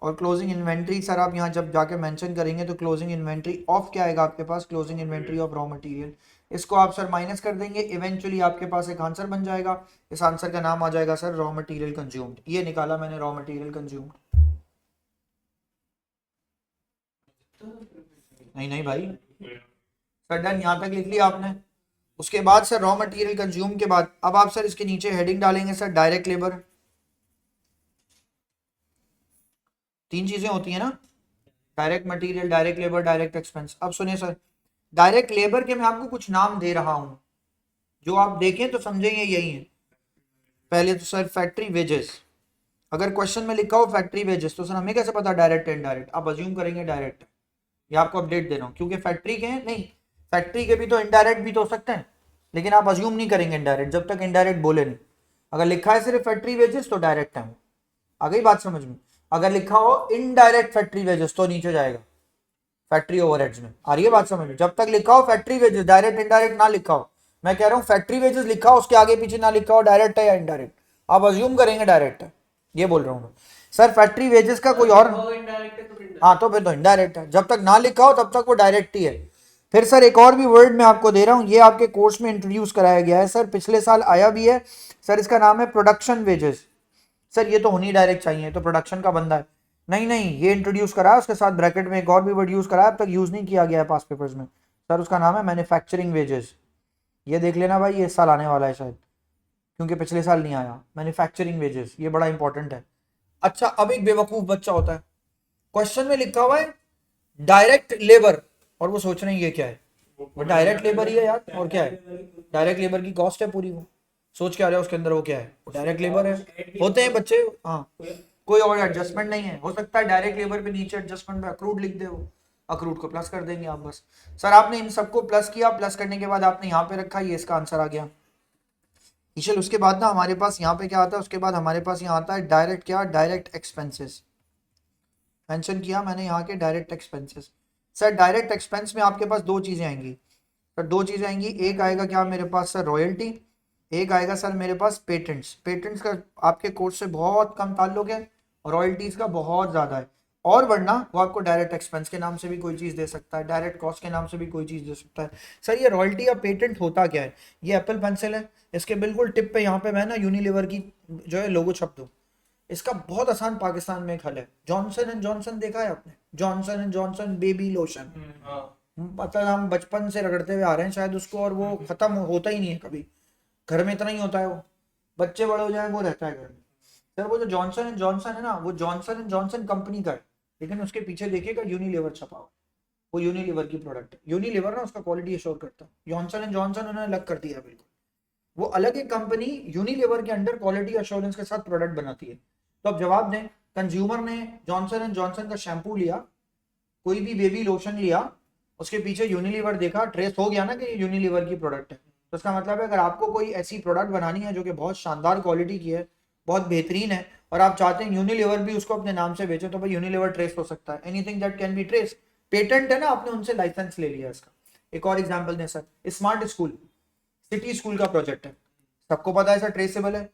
और क्लोजिंग इन्वेंट्री सर आप यहाँ जब जाके मेंशन करेंगे तो क्लोजिंग इन्वेंट्री ऑफ क्या आएगा आपके पास, closing inventory of raw material. इसको आप सर माइनस कर देंगे, इवेंचुअली आपके पास एक आंसर बन जाएगा। इस आंसर का नाम आ जाएगा सर रॉ मटेरियल कंज्यूम्ड। ये निकाला मैंने रॉ मटेरियल कंज्यूम्ड। नहीं नहीं भाई सर डन, यहाँ तक लिख लिया आपने। उसके बाद सर रॉ मटेरियल कंज्यूम के बाद अब आप सर इसके नीचे हेडिंग डालेंगे सर डायरेक्ट लेबर। तीन चीजें होती है ना, direct material, direct labour, direct expense. अब सुनिए सर, डायरेक्ट लेबर के मैं आपको कुछ नाम दे रहा हूं, जो आप देखें तो समझेंगे यही है। पहले तो सर फैक्ट्री वेजेस, अगर क्वेश्चन में लिखा हो फैक्ट्री वेजेस तो सर हमें कैसे पता डायरेक्ट इनडायरेक्ट, आप अज्यूम करेंगे डायरेक्ट। ये आपको अपडेट दे रहा हूँ क्योंकि फैक्ट्री के हैं नहीं, फैक्ट्री के भी तो इनडायरेक्ट भी तो हो सकते हैं, लेकिन आप अज्यूम नहीं करेंगे इनडायरेक्ट जब तक इनडायरेक्ट बोले नहीं। अगर लिखा है सिर्फ फैक्ट्री वेजेस तो डायरेक्ट है, आ गई बात समझ में। अगर लिखा हो इनडायरेक्ट फैक्ट्री वेजेस तो नीचे जाएगा फैक्ट्री ओवरहेड्स में, आ रही है बात समझ में। जब तक लिखा हो फैक्ट्री वेजेस, डायरेक्ट इनडायरेक्ट ना लिखा हो, मैं कह रहा हूँ फैक्ट्री वेजेस लिखा हो उसके आगे पीछे ना लिखा हो डायरेक्ट है या इनडायरेक्ट, आप अज्यूम करेंगे डायरेक्ट है, ये बोल रहा हूँ सर। फैक्ट्री वेजेस का कोई और, हाँ तो फिर तो इनडायरेक्ट है, जब तक ना लिखा हो तब तक वो डायरेक्ट ही है। फिर सर एक और भी वर्ड मैं आपको दे रहा हूँ, ये आपके कोर्स में इंट्रोड्यूस कराया गया है सर, पिछले साल आया भी है सर, इसका नाम है प्रोडक्शन वेजेस। सर ये तो होनी डायरेक्ट चाहिए, तो प्रोडक्शन का बंदा है, नहीं नहीं ये इंट्रोड्यूस करा है, उसके साथ ब्रैकेट में एक और भी वर्ड यूज करा है, अब तक यूज नहीं किया गया है पास पेपर्स में सर, उसका नाम है मैन्युफैक्चरिंग वेजेस। ये देख लेना भाई, ये साल आने वाला है शायद, क्योंकि पिछले साल नहीं आया मैन्युफैक्चरिंग वेजेस, ये बड़ा इंपॉर्टेंट है। अच्छा अब एक बेवकूफ बच्चा होता है, क्वेश्चन में लिखा हुआ है डायरेक्ट लेबर और वो सोच रहे हैं ये क्या है, वो डायरेक्ट लेबर ही है यार, और क्या है, डायरेक्ट लेबर की कॉस्ट है पूरी, वो सोच के आ रहा है उसके अंदर वो क्या है, वो डायरेक्ट लेबर है। होते हैं बच्चे, हाँ कोई और एडजस्टमेंट नहीं है, हो सकता है डायरेक्ट लेबर पे नीचे एडजस्टमेंट में अक्रूड लिख दे, वो अक्रूड को प्लस कर देंगे आप बस। सर आपने इन सबको प्लस किया, प्लस करने के बाद आपने यहाँ पे रखा, ये इसका आंसर आ गया। इशल उसके बाद ना हमारे पास यहाँ पे क्या आता है, उसके बाद हमारे पास यहाँ आता है डायरेक्ट क्या, डायरेक्ट एक्सपेंसेस। मेंशन किया मैंने यहाँ के direct expenses. Sir direct expense में आपके पास दो चीजें आएंगी सर, दो चीजें आएंगी, एक आएगा क्या मेरे पास सर रॉयल्टी, एक आएगा सर मेरे पास पेटेंट्स। पेटेंट्स का आपके कोर्स से बहुत कम ताल्लुक है, रॉयल्टीज का बहुत ज्यादा है, और वरना वो आपको डायरेक्ट एक्सपेंस के नाम से भी कोई चीज दे सकता है, डायरेक्ट कॉस्ट के नाम से भी कोई चीज दे सकता है। सर ये रॉयल्टी या पेटेंट होता क्या है, ये एप्पल पेंसिल है, इसके बिल्कुल टिप पे यहाँ पे मैं ना यूनिलीवर की जो है लोगो छप दूँ, इसका बहुत आसान पाकिस्तान में एक हल है, जॉनसन एंड जॉनसन देखा है आपने, Johnson and Johnson baby lotion, मतलब हम बचपन से रगड़ते हुए आ रहे हैं शायद उसको, और वो खत्म होता ही नहीं है कभी, घर में इतना ही होता है, वो बच्चे बड़े हो जाए वो रहता है घर में। सर वो जो जॉनसन एंड जॉनसन है ना, वो जॉनसन एंड जॉनसन कंपनी का है, लेकिन उसके पीछे देखिएगा यूनिलीवर छपा हुआ, वो यूनिलीवर की प्रोडक्ट है। यूनिलीवर ना उसका क्वालिटी अश्योर करता है, जॉनसन एंड जॉनसन उन्होंने अलग कर दिया बिल्कुल, वो अलग एक कंपनी यूनिलीवर के अंडर क्वालिटी अश्योरेंस के साथ प्रोडक्ट बनाती है। तो अब जवाब दें, कंज्यूमर ने जॉनसन एंड जॉनसन का शैम्पू लिया, कोई भी बेबी लोशन लिया, उसके पीछे यूनिलीवर देखा, ट्रेस हो गया ना कि ये यूनिलीवर की प्रोडक्ट है, तो इसका मतलब है अगर आपको कोई ऐसी प्रोडक्ट बनानी है जो कि बहुत शानदार क्वालिटी की है, बहुत बेहतरीन है, और आप चाहते हैं यूनिलीवर भी उसको अपने नाम से बेचे, तो भाई यूनिलीवर ट्रेस हो सकता है, anything that can be trace. Patent है ना, आपने उनसे लाइसेंस ले लिया इसका। एक और एग्जाम्पल दें sir, smart school, city school का प्रोजेक्ट है, सबको पता है सर ट्रेसेबल है,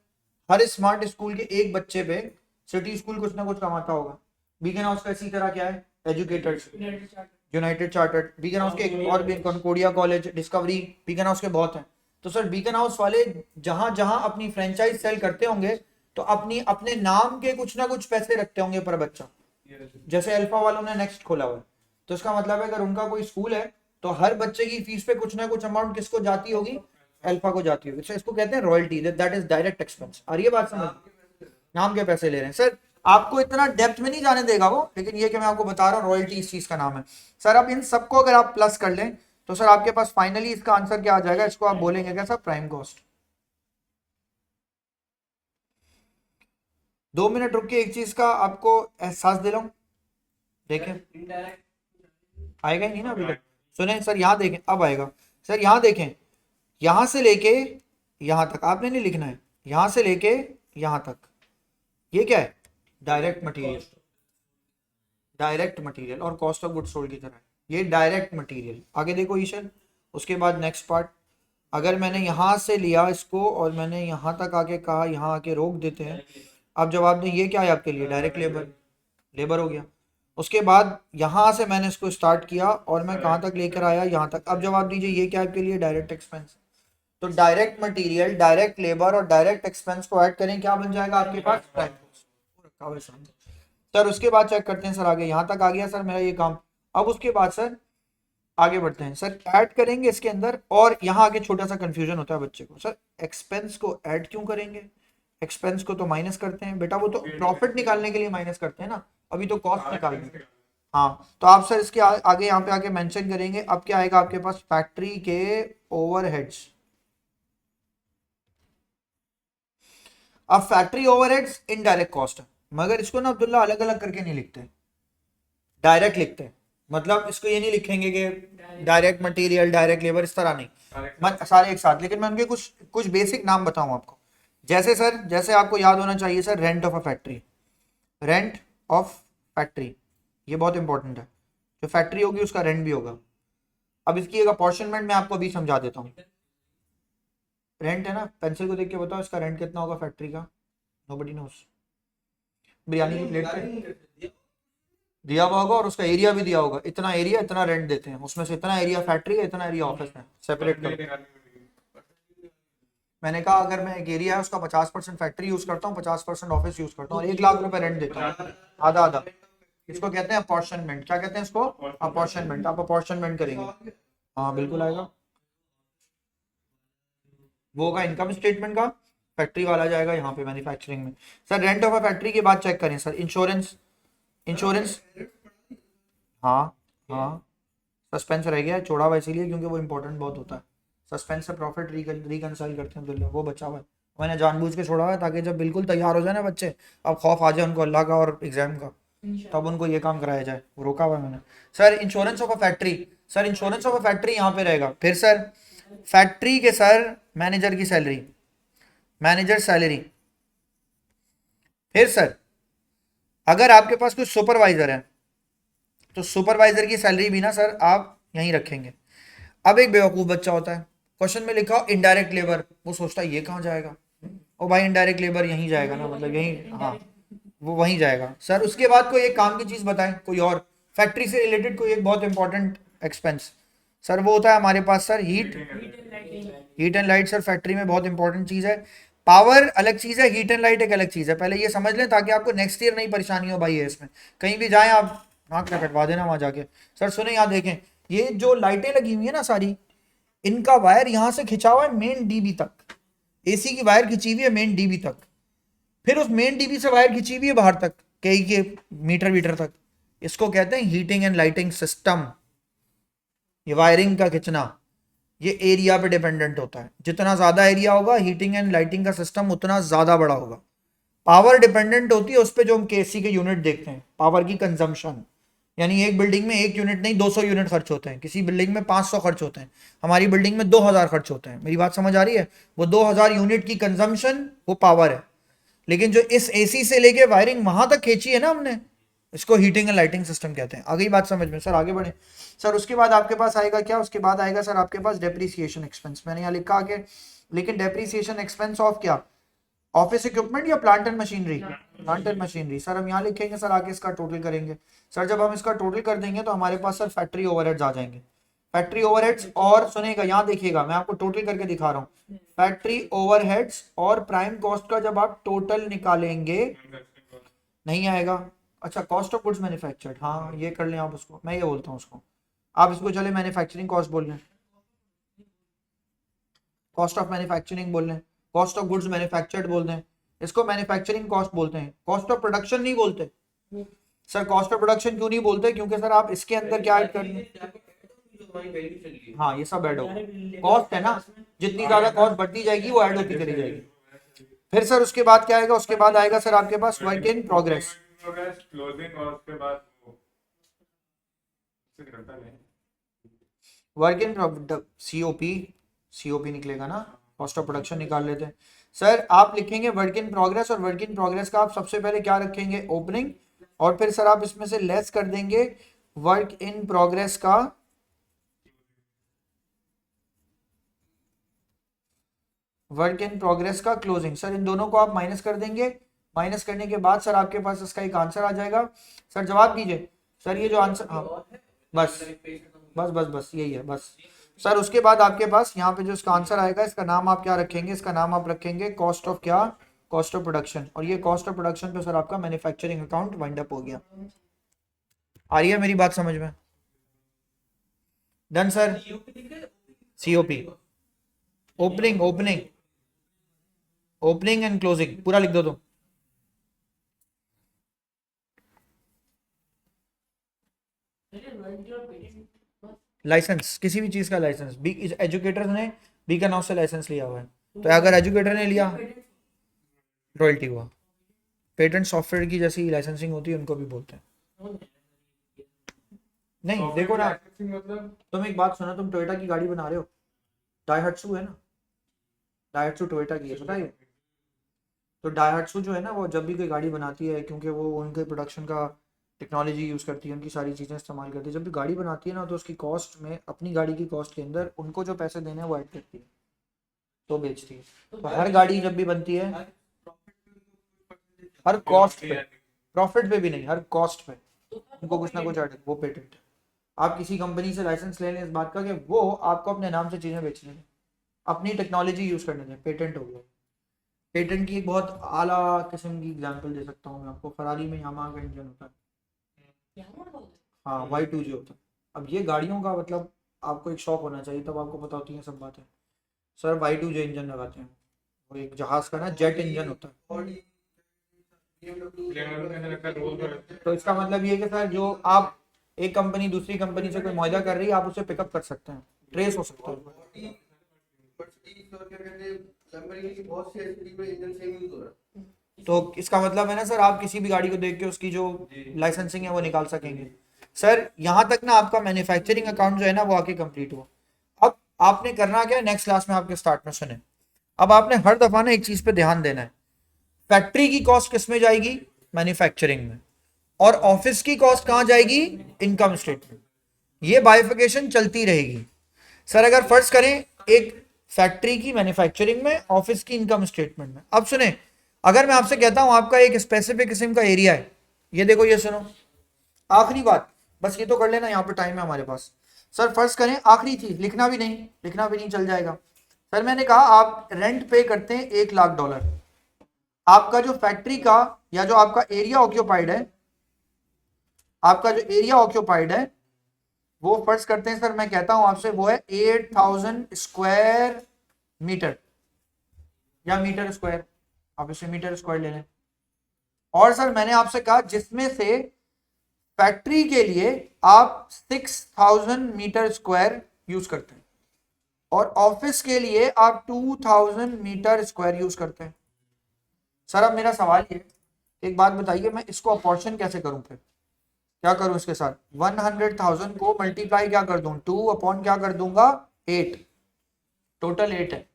हर स्मार्ट स्कूल के एक बच्चे पे सिटी स्कूल कुछ ना कुछ कमाता होगा। बीगन हाउस का इसी तरह क्या है, educators, United chartered, began house के और भी कॉन्कोडिया कॉलेज, डिस्कवरी, बीगन हाउस के बहुत हैं। तो सर बीगन हाउस वाले जहां जहां अपनी फ्रेंचाइज सेल करते होंगे तो अपनी अपने नाम के कुछ ना कुछ पैसे रखते होंगे पर बच्चा, जैसे अल्फा वालों ने नेक्स्ट खोला हुआ है, तो इसका मतलब है अगर उनका कोई स्कूल है तो हर बच्चे की फीस पे कुछ ना कुछ अमाउंट किसको जाती होगी, अल्फा को जाती होगी। तो इसको कहते हैं royalty, that is direct expense. आ रही है बात समझ, नाम के पैसे ले रहे हैं सर, आपको इतना डेप्थ में नहीं जाने देगा वो, लेकिन ये कि मैं आपको बता रहा हूँ रॉयल्टी इस चीज का नाम है। सर अब इन सबको अगर आप प्लस कर लें तो सर आपके पास फाइनली इसका आंसर क्या आ जाएगा, इसको आप बोलेंगे क्या सर, प्राइम कॉस्ट। 2 मिनट रुक के एक चीज का आपको एहसास दे रहा हूं, देखें आएगा ही नहीं ना अभी तक, सुने सर यहाँ देखें, अब आएगा सर, यहाँ देखें, यहां से लेके यहां तक आपने नहीं लिखना है, यहां से लेके यहां तक, ये क्या है, डायरेक्ट मटेरियल, डायरेक्ट मटेरियल और कॉस्ट ऑफ गुड्स सोल्ड की तरह है, ये डायरेक्ट मटेरियल। आगे देखो ईशन, उसके बाद नेक्स्ट पार्ट, अगर मैंने यहाँ से लिया इसको और मैंने यहाँ तक आके कहा यहाँ आके रोक देते हैं, अब जब आपने ये क्या है आपके लिए डायरेक्ट लेबर, लेबर हो गया। उसके बाद यहाँ से मैंने इसको स्टार्ट किया और मैं कहाँ तक लेकर आया, यहाँ तक। अब जवाब दीजिए ये क्या है आपके लिए डायरेक्ट एक्सपेंस। तो डायरेक्ट मटेरियल, डायरेक्ट लेबर और डायरेक्ट एक्सपेंस को ऐड करें, क्या बन जाएगा आपके पास, प्राइम कॉस्ट। सर उसके बाद चेक करते हैं सर आगे, यहाँ तक आ गया सर मेरा ये काम। अब उसके बाद सर आगे बढ़ते हैं सर, ऐड करेंगे इसके अंदर। और यहाँ आगे छोटा सा कंफ्यूजन होता है बच्चे को, सर एक्सपेंस को ऐड क्यों करेंगे, एक्सपेंस को तो माइनस करते हैं बेटा, वो तो प्रॉफिट निकालने के लिए माइनस करते हैं ना, अभी तो कॉस्ट निकालने। हाँ तो आप सर इसके आगे यहाँ पे आके मेंशन करेंगे। अब क्या आएगा आपके पास, फैक्ट्री के ओवरहेड्स। अब फैक्ट्री ओवरहेड्स इनडायरेक्ट कॉस्ट है, मगर इसको ना अब्दुल्ला अलग अलग करके नहीं लिखते, डायरेक्ट लिखते हैं। मतलब इसको ये नहीं लिखेंगे कि डायरेक्ट मटेरियल, डायरेक्ट लेबर, इस तरह नहीं, सारे एक साथ। लेकिन मैं उनके कुछ कुछ बेसिक नाम बताऊं आपको। जैसे सर, जैसे आपको याद होना चाहिए sir, rent of a factory, rent of factory, ये बहुत इंपॉर्टेंट है। जो फैक्ट्री होगी उसका रेंट भी होगा। अब इसकी एक अपॉर्शनमेंट मैं आपको अभी समझा देता हूँ। रेंट है ना, पेंसिल को देख के बताओ इसका रेंट कितना होगा फैक्ट्री का, नोबडी नोस। बिरयानी की प्लेट पे दिया हुआ होगा और उसका एरिया भी दिया होगा, इतना एरिया इतना रेंट देते हैं, उसमें से इतना एरिया फैक्ट्री है, इतना एरिया ऑफिस में, सेपरेट करो। मैंने कहा अगर मैं एक एरिया है उसका 50% फैक्ट्री यूज करता हूँ, 50% ऑफिस यूज करता हूँ और 1 लाख रुपए रेंट देता हूँ, आधा आधा। इसको कहते हैं अपॉर्शनमेंट। क्या कहते हैं इसको, अपॉर्शनमेंट। आप अपॉर्शनमेंट करेंगे, हाँ बिल्कुल आएगा। वो होगा इनकम स्टेटमेंट का, फैक्ट्री वाला जाएगा यहाँ पे मैन्युफैक्चरिंग में। Sir rent of a factory की बात चेक करें सर, इंश्योरेंस, इंश्योरेंस, हाँ हाँ सस्पेंस रह गया है, छोड़ा हुआ इसीलिए क्योंकि वो इंपॉर्टेंट बहुत होता है। सस्पेंस से प्रॉफिट रिकंसाइल करते हैं अब्दुल्ला, वो बचा हुआ है, मैंने जानबूझ के छोड़ा हुआ है ताकि जब बिल्कुल तैयार हो जाए ना बच्चे, अब खौफ आ जाए उनको अल्लाह का और एग्जाम का, तब उनको ये काम कराया जाए, वो रोका हुआ है मैंने। Sir insurance of a factory, sir insurance of a factory यहाँ पे रहेगा। फिर सर फैक्ट्री के सर मैनेजर की सैलरी, मैनेजर सैलरी। फिर सर अगर आपके पास कोई सुपरवाइजर है तो सुपरवाइजर की सैलरी भी ना सर आप यहीं रखेंगे। अब एक बेवकूफ बच्चा होता है, क्वेश्चन में लिखा हो इनडायरेक्ट लेबर, वो सोचता है ये कहाँ जाएगा, ओ भाई इनडायरेक्ट लेबर यहीं जाएगा ना, मतलब यहीं, हाँ वो वहीं जाएगा। सर उसके बाद कोई एक काम की चीज बताएं, कोई और फैक्ट्री से रिलेटेड कोई एक बहुत इंपॉर्टेंट एक्सपेंस। सर वो होता है हमारे पास sir heat, heat and light. Sir factory में बहुत इंपॉर्टेंट चीज है, पावर अलग चीज है, हीट एंड लाइट एक अलग चीज है, पहले ये समझ लें ताकि आपको नेक्स्ट ईयर नहीं परेशानी हो भाई है इसमें, कहीं भी जाएं आप नाक ना कटवा देना वहां जाके। सर सुने यहाँ देखें, ये जो लाइटें लगी हुई है ना सारी, इनका वायर यहां से खिंचा हुआ है मेन डीबी तक, एसी की वायर खिंची हुई है मेन डीबी तक, फिर उस मेन डीबी से वायर खिंची हुई है बाहर तक, कई के मीटर मीटर तक। इसको कहते हैं हीटिंग एंड लाइटिंग सिस्टम। ये वायरिंग का खिंचना ये एरिया पे डिपेंडेंट होता है, जितना ज्यादा एरिया होगा हीटिंग एंड लाइटिंग का सिस्टम उतना ज्यादा बड़ा होगा। पावर डिपेंडेंट होती है उस पर जो हम केसी के यूनिट देखते हैं, पावर की कंजम्पशन, यानी एक बिल्डिंग में एक यूनिट नहीं 200 यूनिट खर्च होते हैं, किसी बिल्डिंग में 500 खर्च होते हैं, हमारी बिल्डिंग में 2000 खर्च होते हैं। मेरी बात समझ आ रही है, वो 2000 यूनिट की कंजम्पशन वो पावर है। लेकिन जो इस एसी से लेके वायरिंग वहां तक खींची है ना हमने, इसको हीटिंग एंड लाइटिंग सिस्टम कहते हैं। आ गई बात समझ में, सर आगे बढ़े। सर उसके बाद आपके पास आएगा क्या, उसके बाद आएगा सर आपके पास डेप्रीसिएशन एक्सपेंस। मैंने यहाँ लिखा आगे, लेकिन डेप्रीसिएशन एक्सपेंस ऑफ क्या, ऑफिस इक्विपमेंट या plant and machinery, plant and machinery. Sir हम यहाँ लिखेंगे सर आगे इसका टोटल करेंगे। सर जब हम इसका टोटल कर देंगे तो हमारे पास सर फैक्ट्री ओवरहेड्स आ जाएंगे, फैक्ट्री ओवरहेड्स। और सुनेगा यहाँ देखिएगा मैं आपको टोटल करके दिखा रहा हूँ, फैक्ट्री ओवरहेड्स और प्राइम कॉस्ट का जब आप टोटल निकालेंगे नहीं आएगा। अच्छा कॉस्ट ऑफ गुड्स मैन्युफैक्चर्ड, हाँ ये कर लें आप उसको, मैं ये बोलता हूँ उसको, आप इसको चले मैन्युफैक्चरिंग कॉस्ट बोल लें, कॉस्ट ऑफ मैन्युफैक्चरिंग बोल लें, कॉस्ट ऑफ गुड्स मैन्युफैक्चर्ड बोलते हैं, इसको मैन्युफैक्चरिंग कॉस्ट बोलते हैं, कॉस्ट ऑफ प्रोडक्शन नहीं बोलते। सर कॉस्ट ऑफ प्रोडक्शन क्यों नहीं बोलते, क्योंकि सर आप इसके अंदर क्या ऐड कर रहे हैं, हाँ ये सब ऐड होगा, कॉस्ट है ना, जितनी ज्यादा कॉस्ट बढ़ती जाएगी वो ऐड होती चली जाएगी। फिर सर उसके बाद क्या आएगा, उसके बाद आएगा सर आपके पास वर्क इन प्रोग्रेस, क्लोजिंग और उसके बाद वर्क इन सीओपी, सीओपी निकलेगा ना, कॉस्ट ऑफ प्रोडक्शन निकाल लेते हैं। सर आप लिखेंगे वर्क इन प्रोग्रेस, और वर्क इन प्रोग्रेस का आप सबसे पहले क्या रखेंगे, ओपनिंग, और फिर सर आप इसमें से लेस कर देंगे वर्क इन प्रोग्रेस का वर्क इन प्रोग्रेस का क्लोजिंग। सर इन दोनों को आप माइनस कर देंगे, माइनस करने के बाद सर आपके पास इसका एक आंसर आ जाएगा। सर जवाब दीजिए सर, ये जो आंसर, हाँ बस बस बस बस यही है बस। सर उसके बाद आपके पास यहाँ पे जो इसका आंसर आएगा, इसका नाम आप क्या रखेंगे, इसका नाम आप रखेंगे कॉस्ट ऑफ क्या, कॉस्ट ऑफ प्रोडक्शन। और ये कॉस्ट ऑफ प्रोडक्शन पे सर आपका मैन्युफैक्चरिंग अकाउंट वाइंड अप हो गया। आ रही है मेरी बात समझ में? Done sir. COP, opening opening opening and closing पूरा लिख दो तुम। लाइसेंस, किसी भी चीज का लाइसेंस, बी एजुकेटर ने बी का नाम से लाइसेंस लिया हुआ है, तो अगर एजुकेटर ने लिया रॉयल्टी हुआ। पेटेंट सॉफ्टवेयर की जैसी लाइसेंसिंग होती है उनको भी बोलते हैं। नहीं देखो ना, मतलब तुम एक बात सुनो, तुम टोयोटा की गाड़ी बना रहे हो, डाइहाट्सू है ना, डाइहाट्सू टोयोटा की है, पता है? तो डाइहाट्सू जो है ना, वो जब भी कोई गाड़ी बनाती है, क्योंकि वो उनके प्रोडक्शन का टेक्नोलॉजी यूज़ करती है, उनकी सारी चीज़ें इस्तेमाल करती है, जब भी गाड़ी बनाती है ना, तो उसकी कॉस्ट में, अपनी गाड़ी की कॉस्ट के अंदर उनको जो पैसे देने हैं वो ऐड करती है, तो बेचती है। तो हर गाड़ी जब भी बनती है, हर कॉस्ट पे, प्रॉफिट पे भी नहीं, हर कॉस्ट पे उनको कुछ ना कुछ ऐड, वो पेटेंट। आप किसी कंपनी से लाइसेंस ले लें इस बात का कि वो आपको अपने नाम से चीज़ें बेचने दें, अपनी टेक्नोलॉजी यूज़ करने दें, पेटेंट हो गया। पेटेंट की एक बहुत आला किस्म की एग्जांपल दे सकता हूँ मैं आपको। फरारी में यामाहा का इंजन होता है, हाँ Y2J होता है। अब ये गाड़ियों का मतलब आपको एक शौक होना चाहिए, तब आपको पता होती है सब बातें। सर Y2J इंजन लगाते हैं, वो एक जहाज का ना जेट इंजन होता है। तो इसका मतलब ये है कि सर जो आप, एक कंपनी दूसरी कंपनी से कोई मुआहदा कर रही है, आप उसे पिकअप कर सकते हैं, ट्रेस हो सकता है। तो इसका मतलब है ना सर, आप किसी भी गाड़ी को देख के उसकी जो लाइसेंसिंग है वो निकाल सकेंगे। सर यहाँ तक ना आपका मैन्युफैक्चरिंग अकाउंट जो है ना वो आके कंप्लीट हुआ। अब आपने करना क्या है, नेक्स्ट क्लास में आपके स्टार्ट में सुने, अब आपने हर दफा ना एक चीज पे ध्यान देना है, फैक्ट्री की कॉस्ट किस में जाएगी, मैन्युफैक्चरिंग में, और ऑफिस की कॉस्ट कहाँ जाएगी, इनकम स्टेटमेंट। ये बाइफिकेशन चलती रहेगी। सर अगर फर्ज करें एक फैक्ट्री की मैन्युफैक्चरिंग में, ऑफिस की इनकम स्टेटमेंट में। अब सुने, अगर मैं आपसे कहता हूं आपका एक स्पेसिफिक किस्म का एरिया है, ये देखो ये सुनो, आखिरी बात, बस ये तो कर लेना, यहाँ पे टाइम है हमारे पास। सर फर्ज करें, आखिरी चीज, लिखना भी नहीं चल जाएगा। सर मैंने कहा आप रेंट पे करते हैं $1,00,000, आपका जो फैक्ट्री का या जो आपका एरिया ऑक्यूपाइड है, आपका जो एरिया ऑक्यूपाइड है वो फर्ज करते हैं सर, मैं कहता हूं आपसे वो है 8,000 स्क्वायर मीटर या मीटर स्क्वायर, आप इसे मीटर स्क्वायर ले लें। और सर मैंने आपसे कहा जिसमें से फैक्ट्री के लिए आप 6,000 मीटर स्क्वायर यूज करते हैं और ऑफिस के लिए आप 2,000 मीटर स्क्वायर यूज करते हैं। सर अब मेरा सवाल ये, एक बात बताइए, मैं इसको अपॉर्शन कैसे करूं, फिर क्या करूं इसके साथ, 100,000 को मल्टीप्लाई क्या कर दूं, 2 अपॉन क्या कर दूंगा, 8, टोटल 8 है।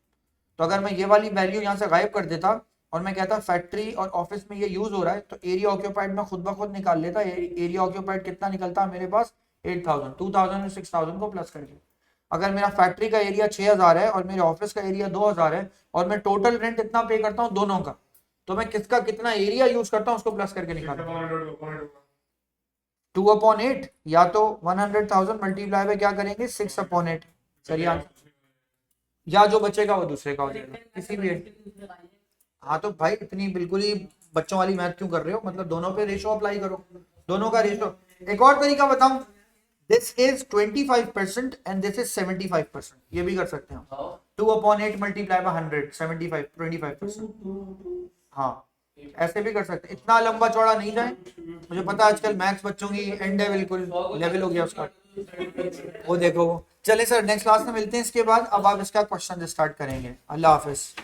तो अगर मैं ये वाली वैल्यू यहाँ से गायब कर देता और मैं कहता फैक्ट्री और ऑफिस में ये यूज हो रहा है, तो एरिया ऑक्यूपाइड में खुद ब खुद निकाल लेता, एरिया ऑक्यूपाइड कितना निकलता है मेरे पास, 8,000, 2,000 और 6,000 को प्लस करके। अगर मेरा फैक्ट्री का एरिया 6,000 है और मेरे ऑफिस का एरिया 2,000 है और मैं टोटल रेंट इतना पे करता हूँ दोनों का, तो मैं किसका कितना एरिया यूज करता हूँ उसको प्लस करके निकालता। 2/8, या तो 100,000 मल्टीप्लाई में क्या करेंगे 6/8, सही आंसर, या जो बचेगा वो दूसरे का हो जाएगा, किसी भी। हाँ तो भाई इतनी बिल्कुल ही बच्चों वाली मैथ क्यों कर रहे हो, मतलब दोनों पे रेशो अप्लाई करो, दोनों का रेशो। एक और तरीका बताऊं, this is 25% and this is 75%, ये भी कर सकते हैं हम। 2/8 मल्टीप्लाई बाय 100, 75, 25%, हाँ ऐसे भी कर सकते हैं। इतना लंबा चौड़ा नहीं जाए, मुझे पता है आजकल मैथ्स बच्चों की एंड है, बिल्कुल लेवल हो गया उसका, वो देखो वो। चले सर नेक्स्ट क्लास में मिलते हैं इसके बाद, अब आप इसका क्वेश्चन स्टार्ट करेंगे। अल्लाह हाफिज।